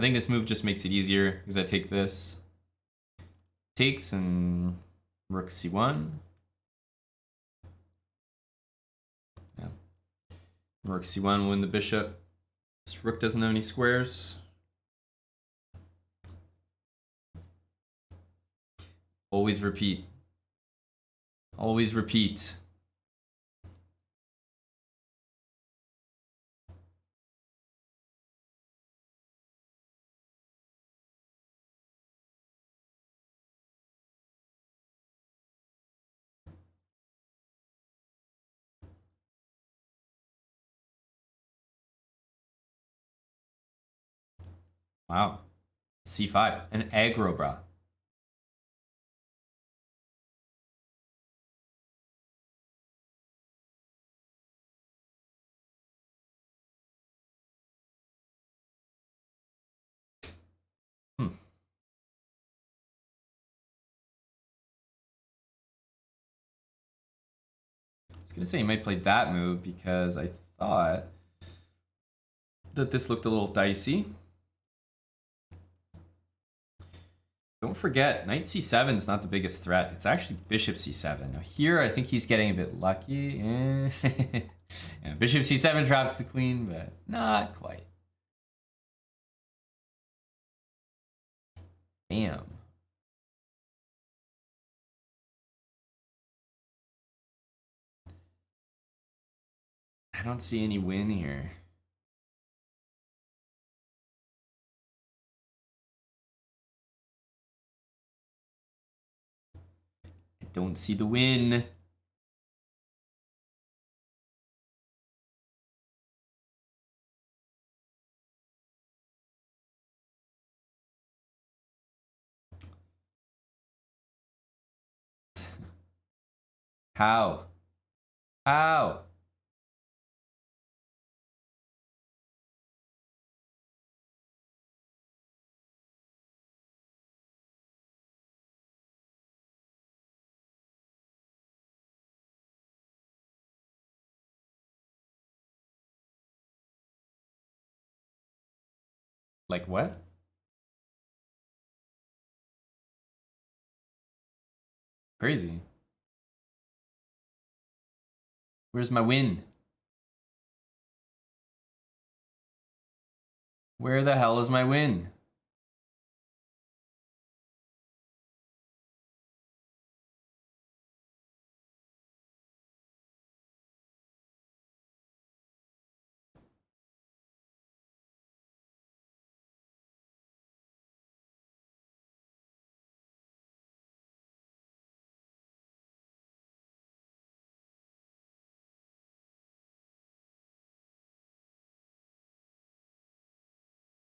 think this move just makes it easier because I take this. Takes and rook c1. Yeah. Rook c1, win the bishop. This rook doesn't have any squares. Always repeat. Always repeat. Wow. C5. An aggro, brah. I was gonna say you might play that move because I thought that this looked a little dicey. Don't forget, knight c7 is not the biggest threat. It's actually bishop c7. Now here, I think he's getting a bit lucky. Yeah, bishop c7 traps the queen, but not quite. Damn. I don't see any win here. I don't see the win. How? How? Like what? Crazy. Where's my win? Where the hell is my win?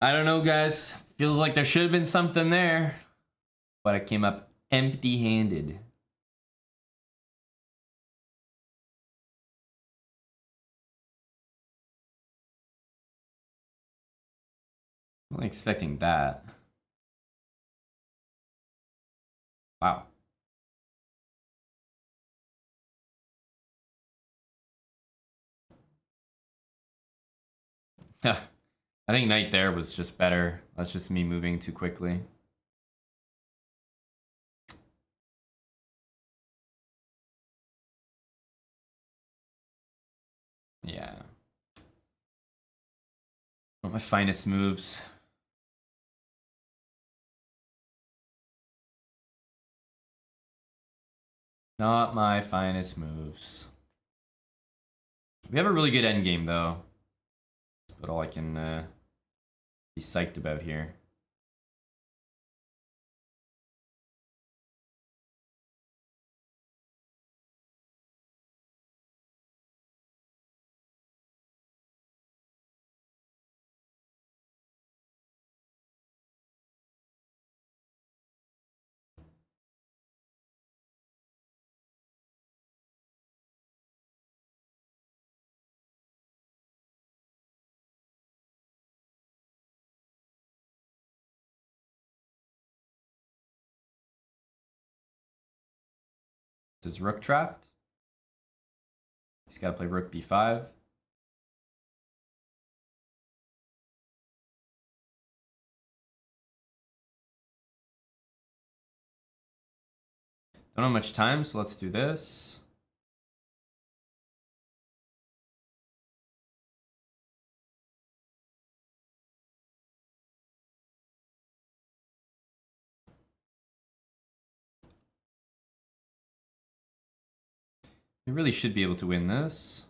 I don't know, guys. Feels like there should have been something there, but I came up empty-handed. I'm not expecting that. Wow. I think knight there was just better. That's just me moving too quickly. Yeah. Not my finest moves. Not my finest moves. We have a really good endgame, though. That's all I can be psyched about here. Is rook trapped? He's got to play rook b5. Don't have much time, so let's do this. We really should be able to win this.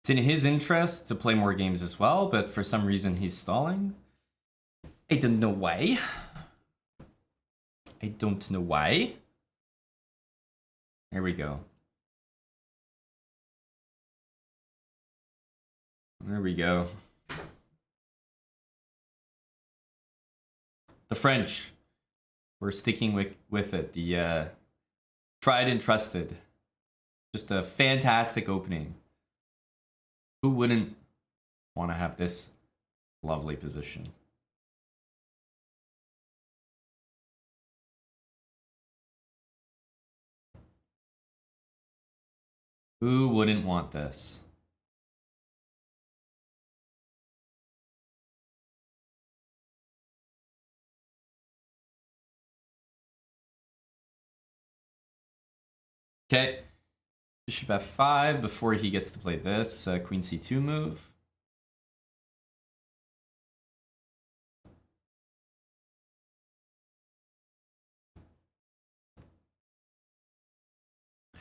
It's in his interest to play more games as well, but for some reason he's stalling. I don't know why. I don't know why. Here we go. There we go. The French. We're sticking with it. The tried and trusted. Just a fantastic opening. Who wouldn't want to have this lovely position? Who wouldn't want this? Okay. Bishop f5 before he gets to play this. Queen c2 move.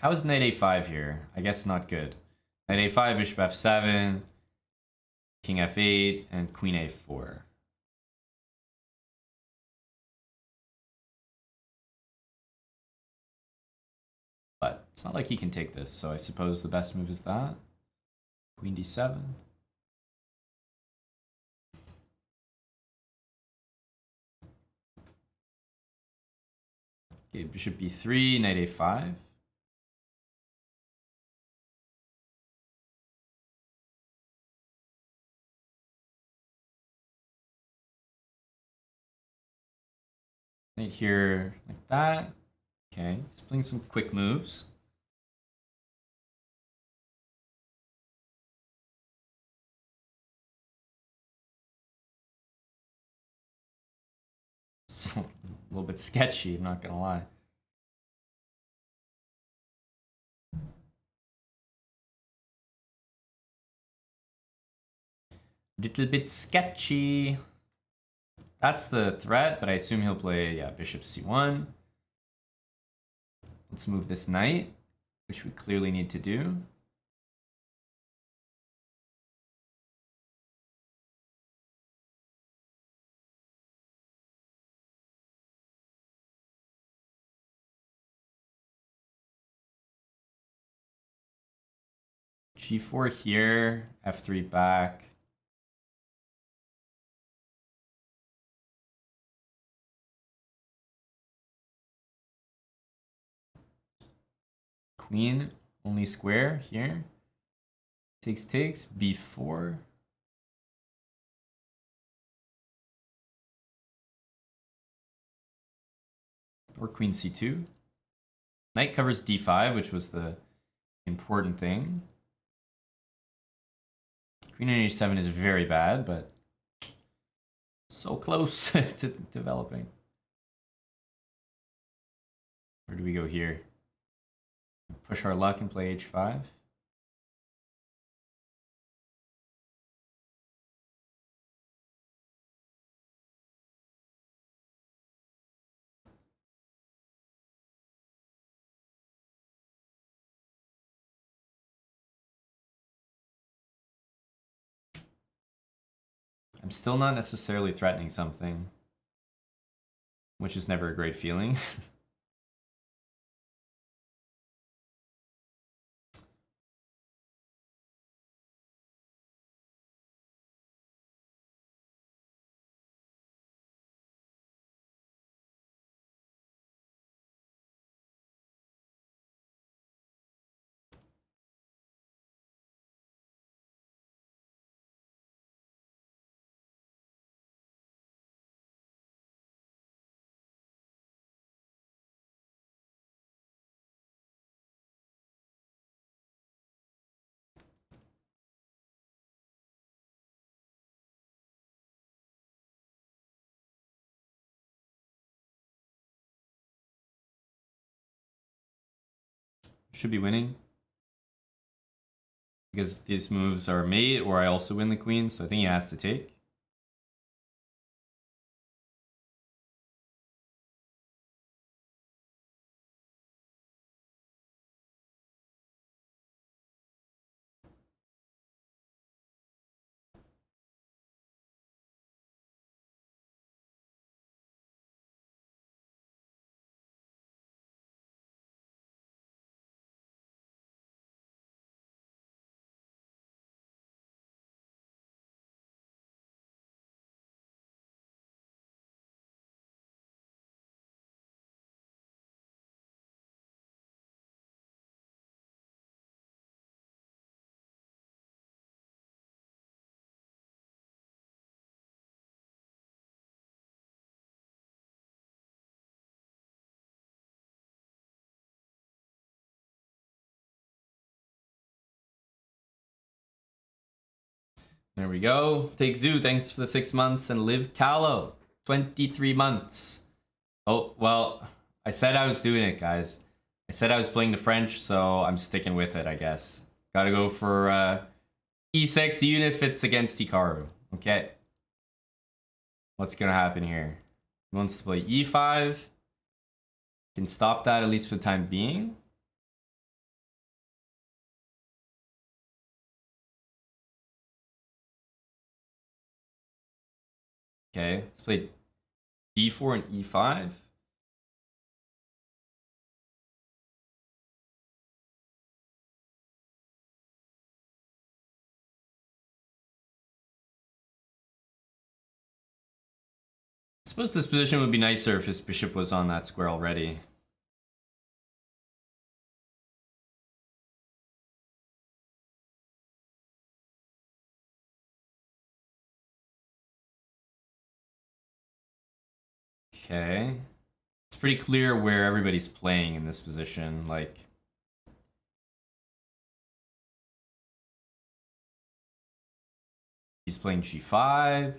How is knight a5 here? I guess not good. Knight a5, bishop f7, king f8, and queen a4. But it's not like he can take this, so I suppose the best move is that. Queen d7. Okay, bishop b3, knight a5. Knight here, like that. Okay, he's playing some quick moves. It's a little bit sketchy, I'm not gonna lie. Little bit sketchy. That's the threat, but I assume he'll play, yeah, bishop c1. Let's move this knight, which we clearly need to do. G4 here, f3 back. Queen, only square here. Takes, b4. Or queen c2. Knight covers d5, which was the important thing. Queen on h7 is very bad, but so close to developing. Where do we go here? Push our luck and play h5. I'm still not necessarily threatening something, which is never a great feeling. should be winning. Because these moves are mate, or I also win the queen, so I think he has to take. There we go. Take Zoo, thanks for the 6 months. And Live Callow, 23 months. Oh, well, I said I was doing it, guys. I said I was playing the French, so I'm sticking with it, I guess. Gotta go for E6, even if it's against Hikaru. Okay. What's gonna happen here? He wants to play E5. Can stop that, at least for the time being. Okay, let's play D4 and E5. I suppose this position would be nicer if his bishop was on that square already. Okay. It's pretty clear where everybody's playing in this position. Like, he's playing G5.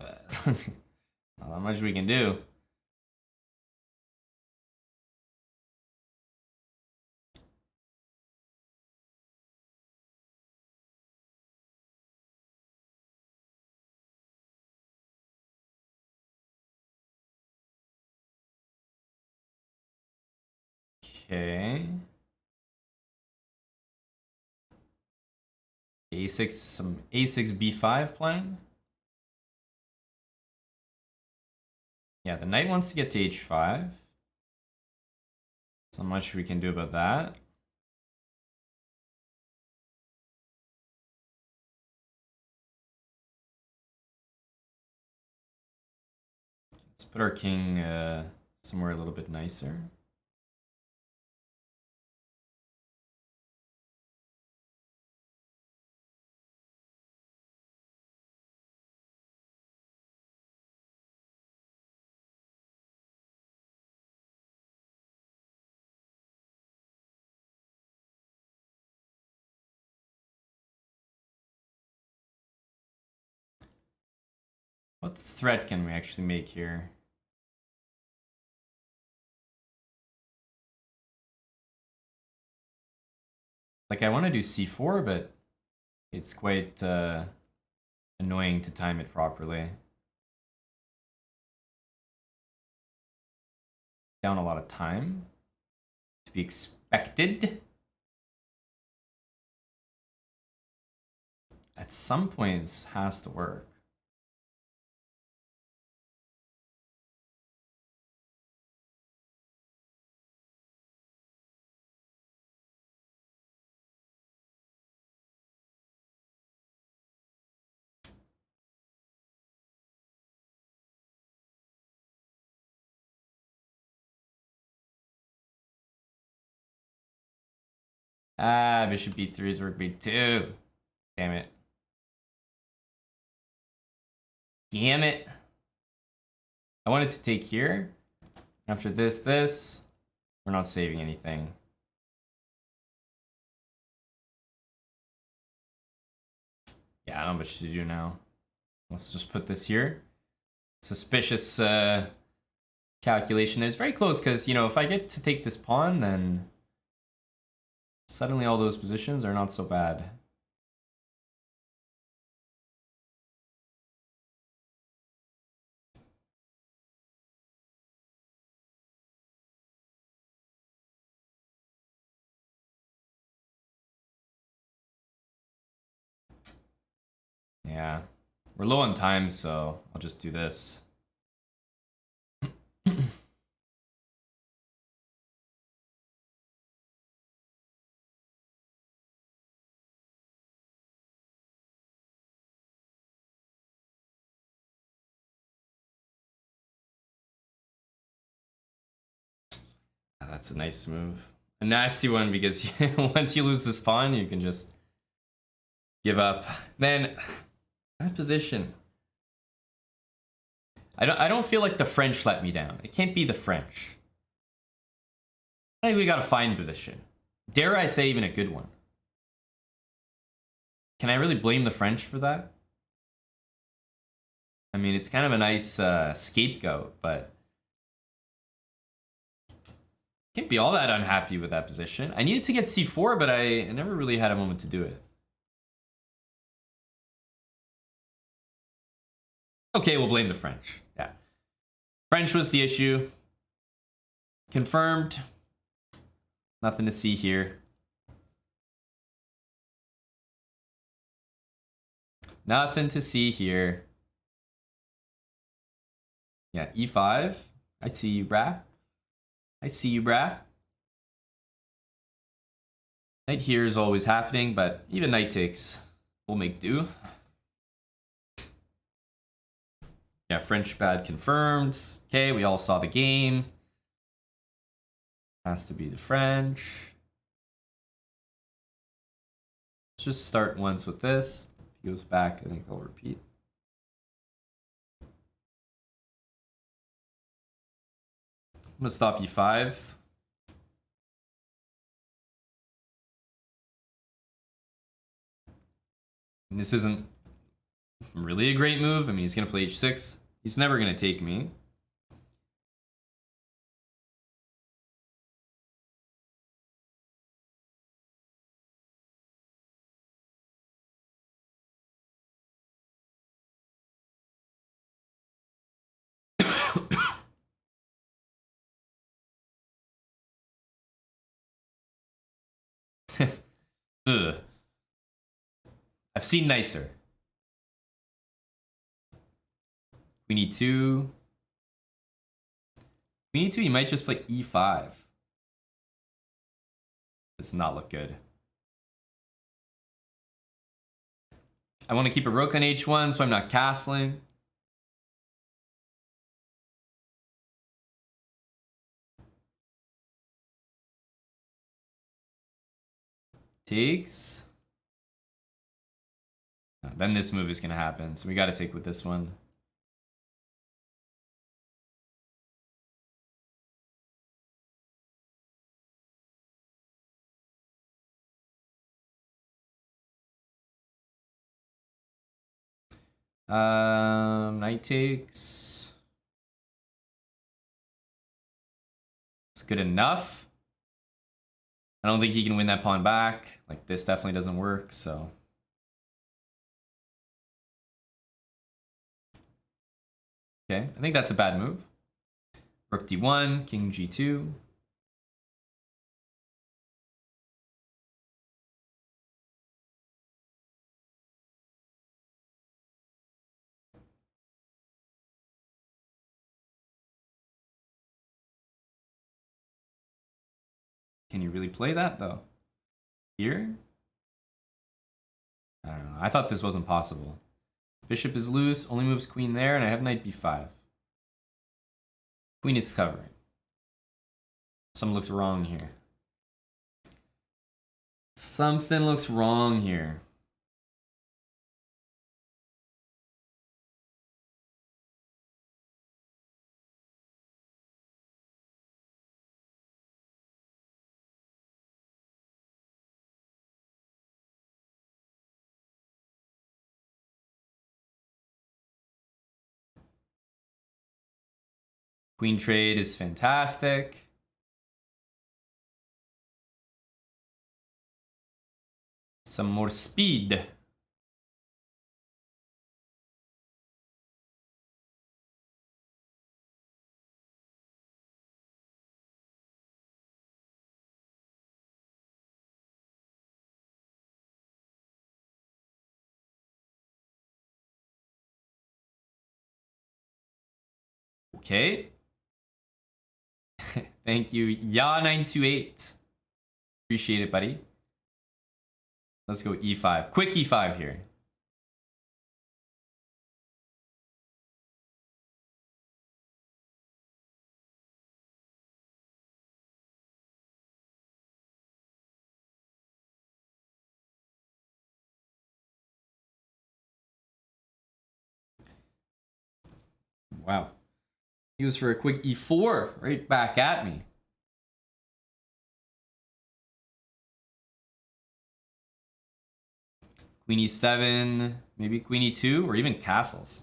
Not that much we can do. Okay. A6, some A6 B5 playing. Yeah, the knight wants to get to H5. So much we can do about that. Let's put our king somewhere a little bit nicer. What threat can we actually make here? Like, I want to do C4, but it's quite annoying to time it properly. Down a lot of time. To be expected. At some points, has to work. Ah, bishop b3 is rook b2. Damn it. Damn it. I wanted to take here. After this, we're not saving anything. Yeah, I don't know much to do now. Let's just put this here. Suspicious calculation. It's very close because, you know, if I get to take this pawn, then Suddenly all those positions are not so bad. Yeah. We're low on time, so I'll just do this. That's a nice move. A nasty one because once you lose this pawn, you can just give up. Man, that position. I don't feel like the French let me down. It can't be the French. I think we got a fine position. Dare I say even a good one. Can I really blame the French for that? I mean, it's kind of a nice scapegoat, but can't be all that unhappy with that position. I needed to get c4, but I never really had a moment to do it. Okay, we'll blame the French. Yeah. French was the issue. Confirmed. Nothing to see here. Nothing to see here. Yeah, e5. I see you, brah. I see you, brah. Knight here is always happening, but even knight takes. We'll make do. Yeah, French bad confirmed. Okay, we all saw the game. Has to be the French. Let's just start once with this. If he goes back, I think I'll repeat. I'm gonna stop e5. And this isn't really a great move. I mean, he's gonna play h6. He's never gonna take me. Ugh. I've seen nicer. We need two. We need two. He might just play e5. Does not look good. I want to keep a rook on h1 so I'm not castling. Takes. Then this move is going to happen, so we got to take with this one. Knight takes. It's good enough. I don't think he can win that pawn back. Like, this definitely doesn't work, so. Okay, I think that's a bad move. Rook d1, king g2. Can you really play that, though? Here? I don't know. I thought this wasn't possible. Bishop is loose, only moves queen there, and I have knight b5. Queen is covering. Something looks wrong here. Something looks wrong here. Queen trade is fantastic. some more speed. Okay. Thank you, Ya928. Appreciate it, buddy. Let's go e5. Quick e5 here. Wow. He was for a quick e4 right back at me. Queen e7, maybe queen e2, or even castles.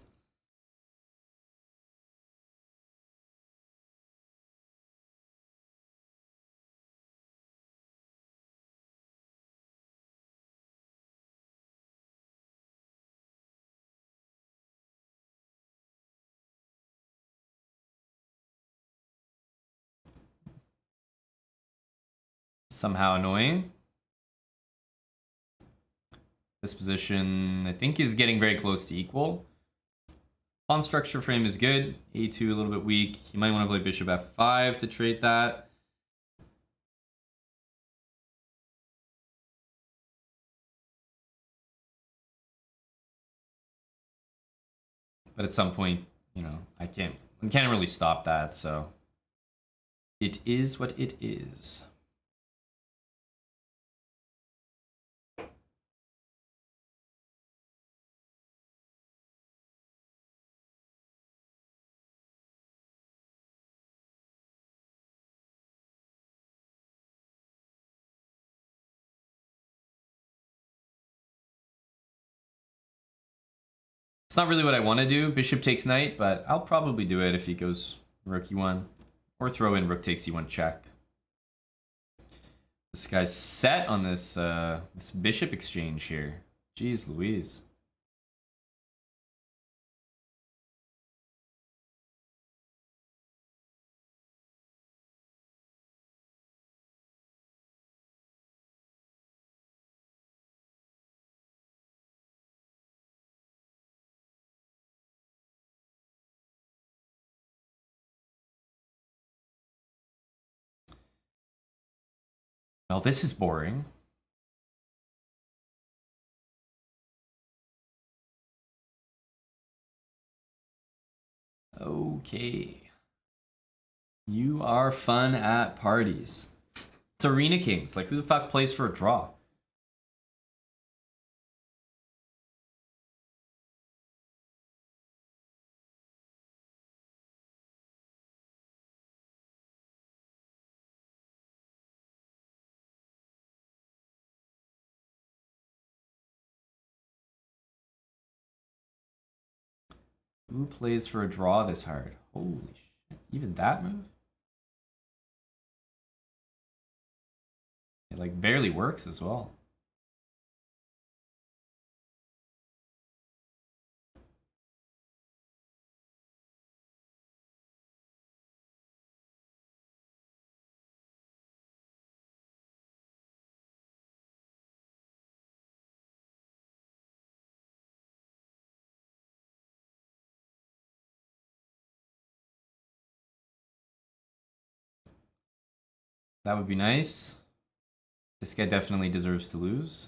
Somehow annoying. This position, I think, is getting very close to equal. Pawn structure frame is good. A2 a little bit weak. You might want to play bishop f5 to trade that. But at some point, you know, I can't really stop that, so it is what it is. It's not really what I want to do, bishop takes knight, but I'll probably do it if he goes rook e1. Or throw in rook takes e1 check. This guy's set on this this bishop exchange here. Jeez Louise. Well, this is boring. Okay. You are fun at parties. It's Arena Kings. Like, who the fuck plays for a draw? Who plays for a draw this hard? Holy shit. Even that move? It like barely works as well. That would be nice. This guy definitely deserves to lose.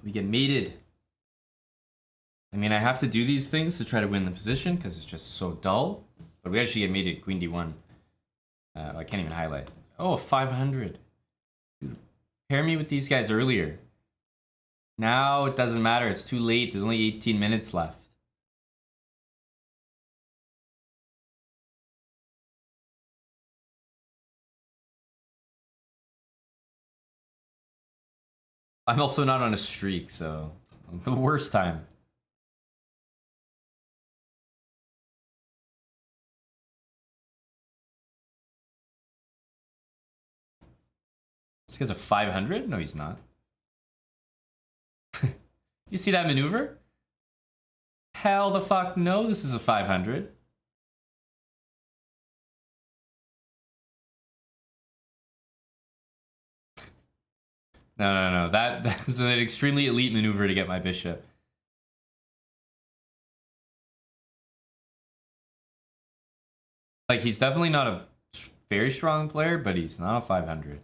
We get mated. I mean, I have to do these things to try to win the position because it's just so dull. But we actually get mated queen d1. I can't even highlight. Oh, 500. Dude, pair me with these guys earlier. Now it doesn't matter. It's too late. There's only 18 minutes left. I'm also not on a streak, so the worst time. This guy's a 500? No, he's not. You see that maneuver? Hell the fuck no, this is a 500. No. That is an extremely elite maneuver to get my bishop. Like, he's definitely not a very strong player, but he's not a 500.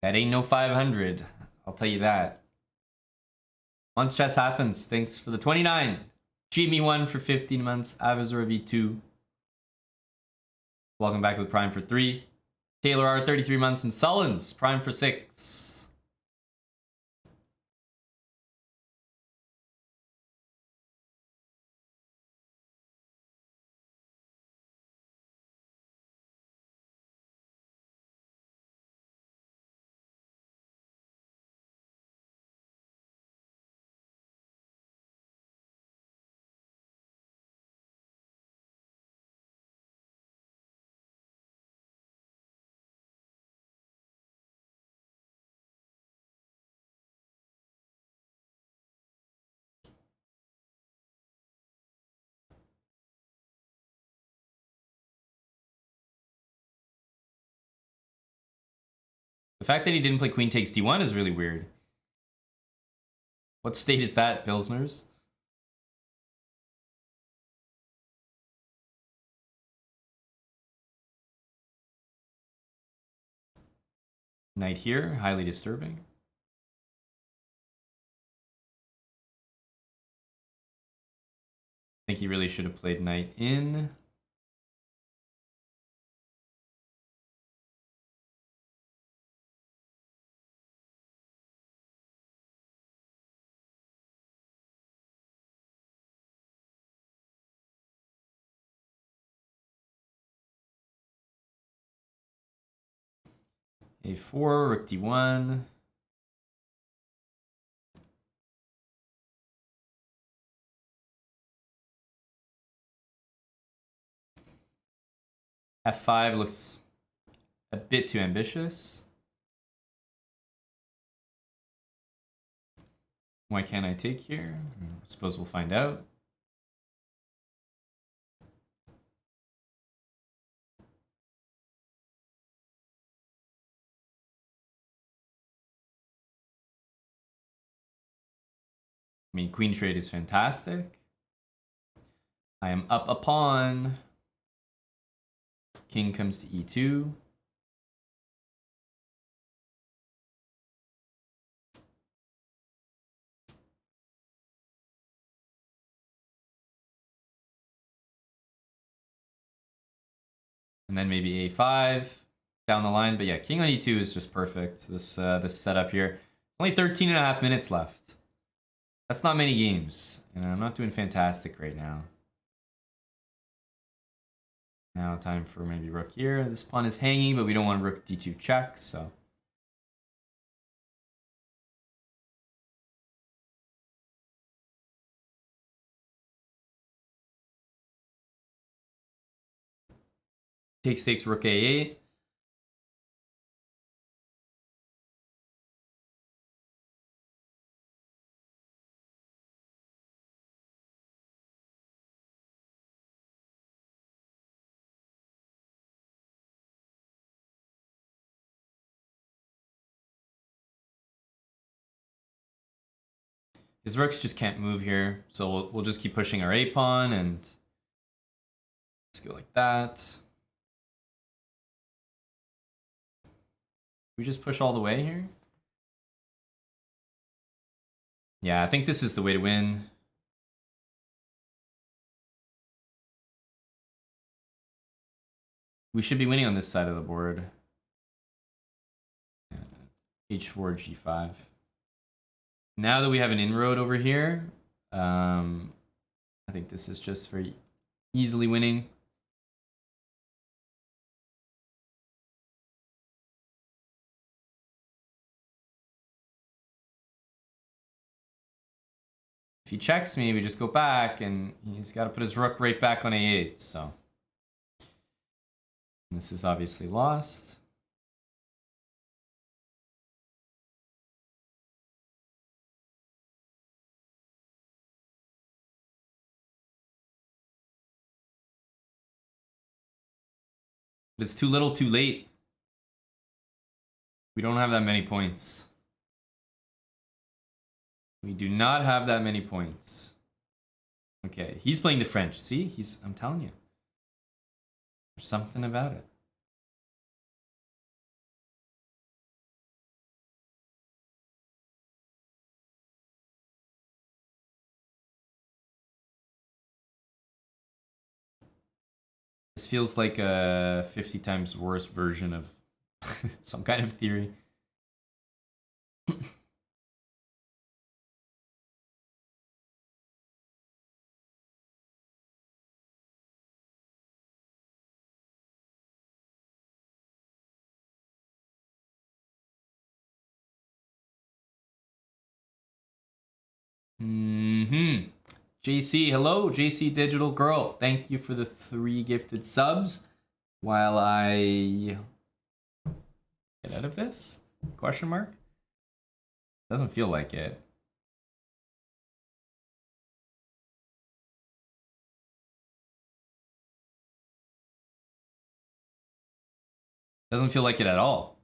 That ain't no 500. I'll tell you that. Once stress happens, thanks for the 29. Cheat me one for 15 months. Avazor V2. Welcome back with Prime for 3. Taylor R 33 months and Sullens Prime for 6. The fact that he didn't play queen takes d1 is really weird. What state is that, Pilsners? Knight here, highly disturbing. I think he really should have played knight in. A4, rook d1. F5 looks a bit too ambitious. Why can't I take here? I suppose we'll find out. I mean, queen trade is fantastic. I am up a pawn. King comes to e2. And then maybe a5 down the line. But yeah, king on e2 is just perfect. This setup here. Only 13.5 minutes left. That's not many games. And I'm not doing fantastic right now. Now time for maybe rook here. This pawn is hanging, but we don't want rook d2 check, so. Takes rook a8. His rooks just can't move here, so we'll just keep pushing our a pawn and let's go like that. We just push all the way here. Yeah, I think this is the way to win. We should be winning on this side of the board. H4, G5. Now that we have an inroad over here, I think this is just very easily winning. If he checks me, we just go back, and he's got to put his rook right back on a8, so. And this is obviously lost. But it's too little, too late. We don't have that many points. We do not have that many points. Okay, he's playing the French. See, I'm telling you. There's something about it. This feels like a 50 times worse version of some kind of theory. JC, hello, JC Digital Girl. Thank you for the 3 gifted subs. While I get out of this? Question mark? Doesn't feel like it. Doesn't feel like it at all.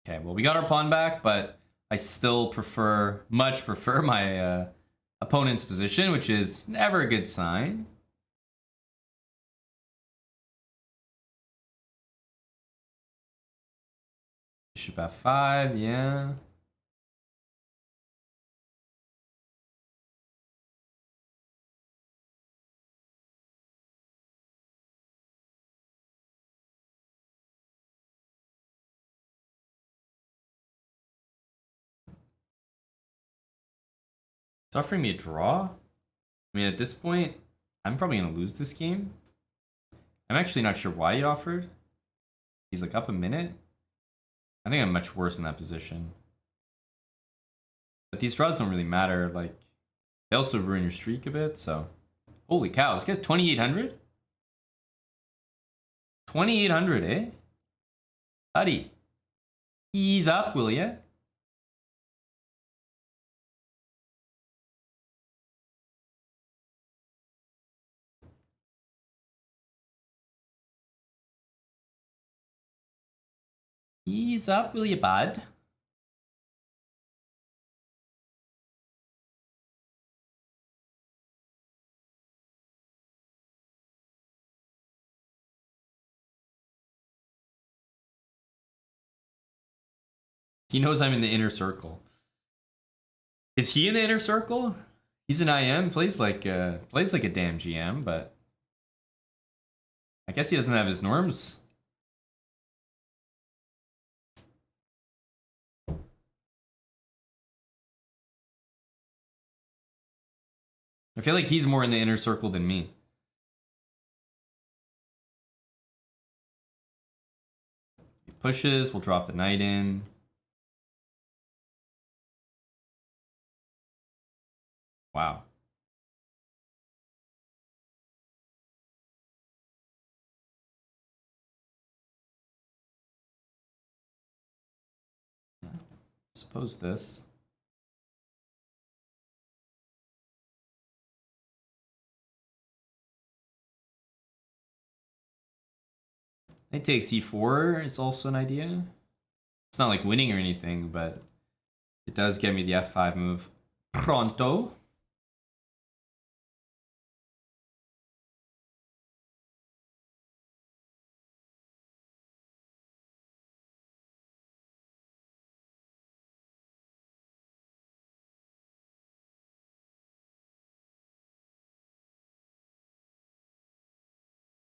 Okay, well, we got our pawn back, but I still much prefer my opponent's position, which is never a good sign. Bishop f5, yeah. It's offering me a draw. I mean, at this point, I'm probably going to lose this game. I'm actually not sure why he offered. He's like up a minute. I think I'm much worse in that position. But these draws don't really matter. Like, they also ruin your streak a bit, so. Holy cow, this guy's 2,800? 2,800, eh? Buddy. Ease up, will ya? Ease up, will ya, bud? He knows I'm in the inner circle. Is he in the inner circle? He's an IM, plays like a damn GM, but I guess he doesn't have his norms. I feel like he's more in the inner circle than me. He pushes, we'll drop the knight in. Wow. Suppose this. Knight takes e4 is also an idea. It's not like winning or anything, but it does get me the f5 move. Pronto.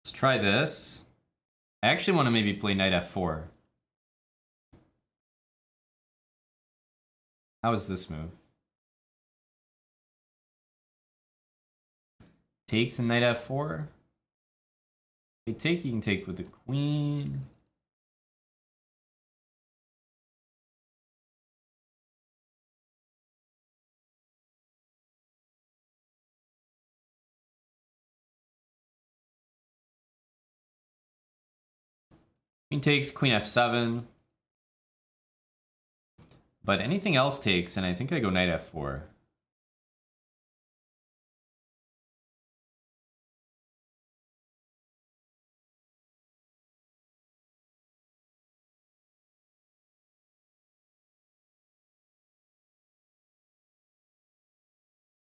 Let's try this. I actually want to maybe play knight f4. How is this move? Takes and knight f4. Take, you can take with the queen. Queen takes, queen f7. But anything else takes, and I think I go knight f4.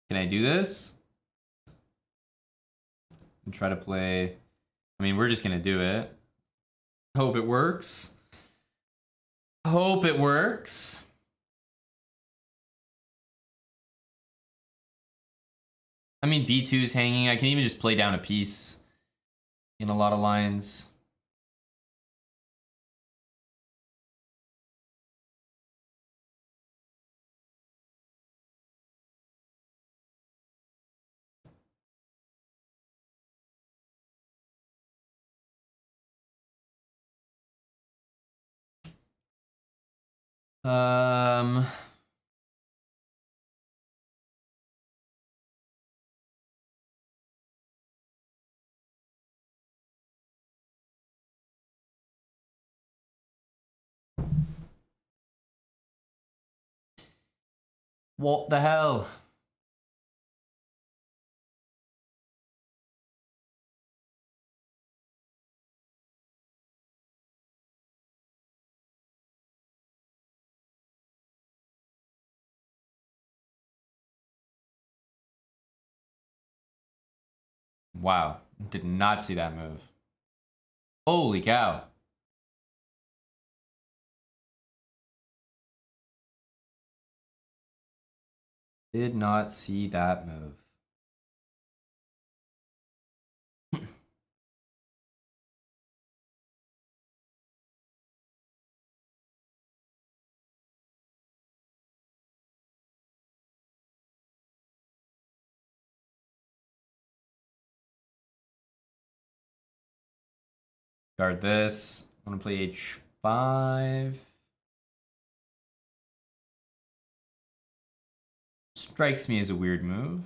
Can I do this? And try to play... I mean, we're just gonna do it. Hope it works. Hope it works. I mean, b2 is hanging. I can even just play down a piece in a lot of lines. Um... What the hell? Wow, did not see that move. Holy cow. Did not see that move. Guard this. I'm gonna play h5. Strikes me as a weird move.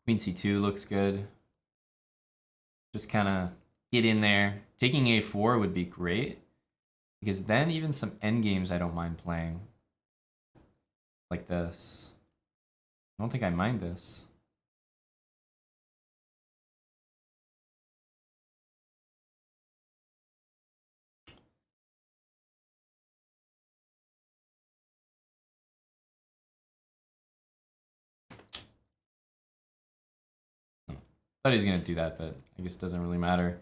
Queen c2 looks good. Just kind of get in there. Taking a4 would be great. Because then even some endgames I don't mind playing. Like this. I don't think I mind this. Thought he was gonna do that, but I guess it doesn't really matter.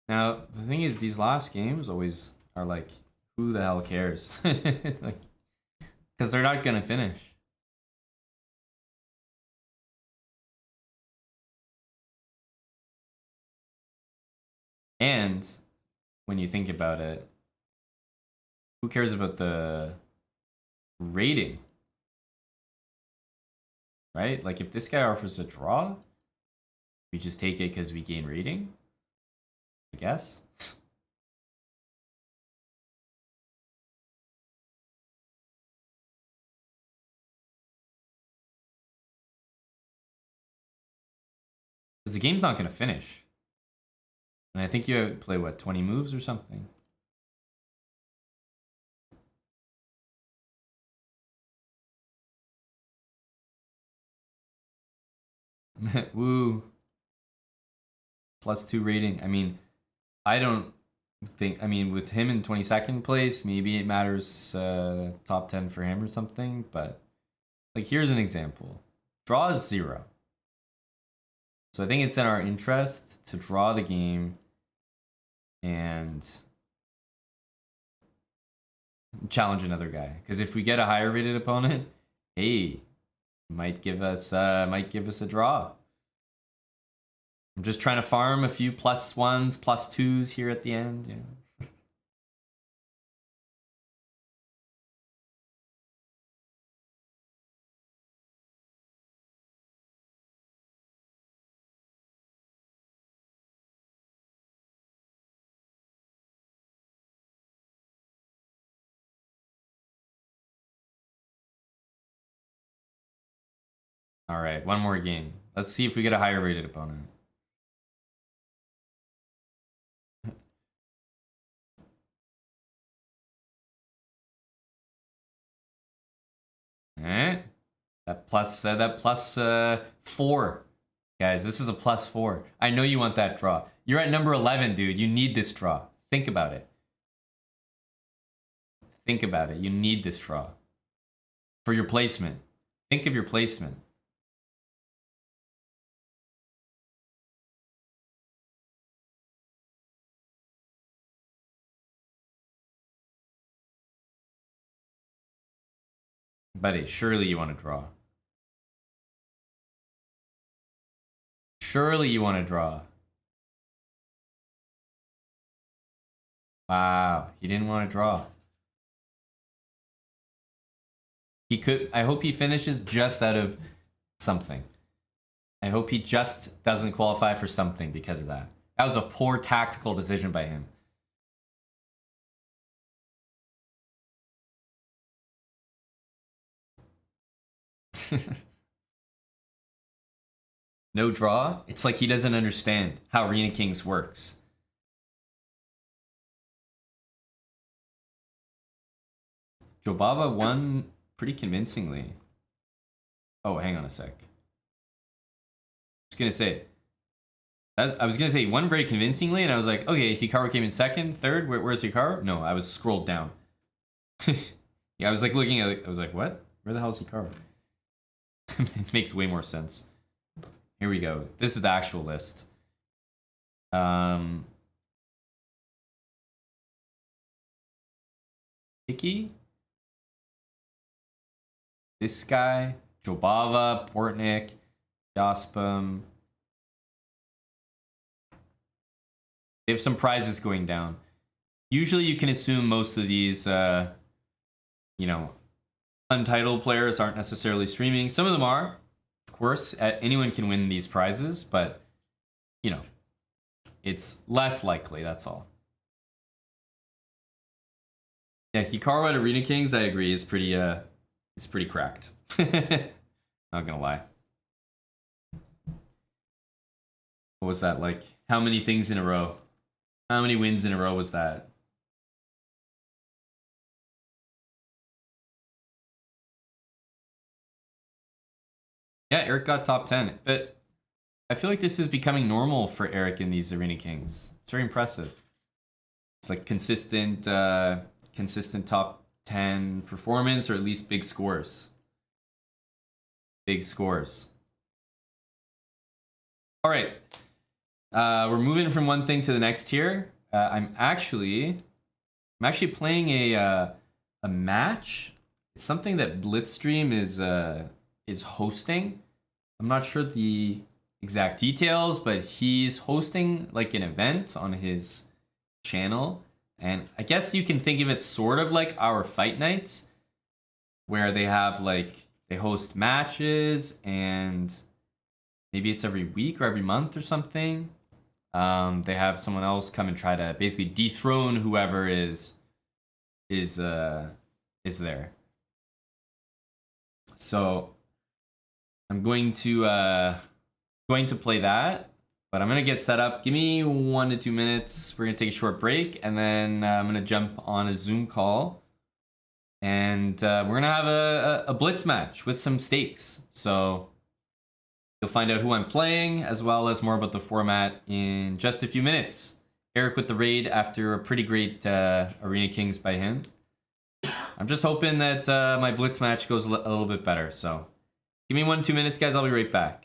Now, the thing is, these last games always are like, who the hell cares? Like, because they're not gonna finish. And when you think about it, who cares about the rating? Right? Like, if this guy offers a draw, we just take it because we gain rating, I guess. Because the game's not going to finish. And I think you play, what, 20 moves or something? Woo. +2 rating. I mean, I don't think, I mean, with him in 22nd place, maybe it matters top 10 for him or something. But, like, here's an example. Draw is 0. So I think it's in our interest to draw the game and challenge another guy. Because if we get a higher rated opponent, hey, might give us a draw. I'm just trying to farm a few +1s, +2s here at the end. Yeah. All right, one more game. Let's see if we get a higher rated opponent. Eh? That +4. Guys, this is a +4. I know you want that draw. You're at number 11, dude. You need this draw. Think about it. Think about it. You need this draw. For your placement. Think of your placement. Buddy, surely you want to draw. Surely you want to draw. Wow, he didn't want to draw. He could. I hope he finishes just out of something. I hope he just doesn't qualify for something because of that. That was a poor tactical decision by him. No draw? It's like he doesn't understand how Arena Kings works. Jobava won pretty convincingly. Oh, hang on a sec. I was gonna say, he won very convincingly, and I was like, okay, Hikaru came in second, third. Where's Hikaru? No, I was scrolled down. Yeah, I was like looking at it. I was like, what? Where the hell is Hikaru? It makes way more sense. Here we go. This is the actual list. Hickey? This guy, Jobava, Portnik, Jaspam. They have some prizes going down. Usually you can assume most of these, you know, untitled players aren't necessarily streaming. Some of them are, of course. Anyone can win these prizes, but, you know, it's less likely, that's all. Yeah, Hikaru at Arena Kings, I agree, is pretty, it's pretty cracked. Not gonna lie. What was that, like, how many things in a row? How many wins in a row was that? Yeah, Eric got top 10, but I feel like this is becoming normal for Eric in these Arena Kings. It's very impressive. It's like consistent top 10 performance, or at least big scores. Big scores. All right. We're moving from one thing to the next here. I'm actually playing a match. It's something that Blitzstream is hosting. I'm not sure the exact details, but he's hosting like an event on his channel, and I guess you can think of it sort of like our fight nights, where they have like they host matches, and maybe it's every week or every month or something. They have someone else come and try to basically dethrone whoever is there. So I'm going to play that, but I'm gonna get set up. Give me 1 to 2 minutes. We're gonna take a short break, and then I'm gonna jump on a Zoom call, and we're gonna have a blitz match with some stakes. So you'll find out who I'm playing, as well as more about the format in just a few minutes. Eric with the raid after a pretty great Arena Kings by him. I'm just hoping that my blitz match goes a little bit better. So give me 1 to 2 minutes, guys. I'll be right back.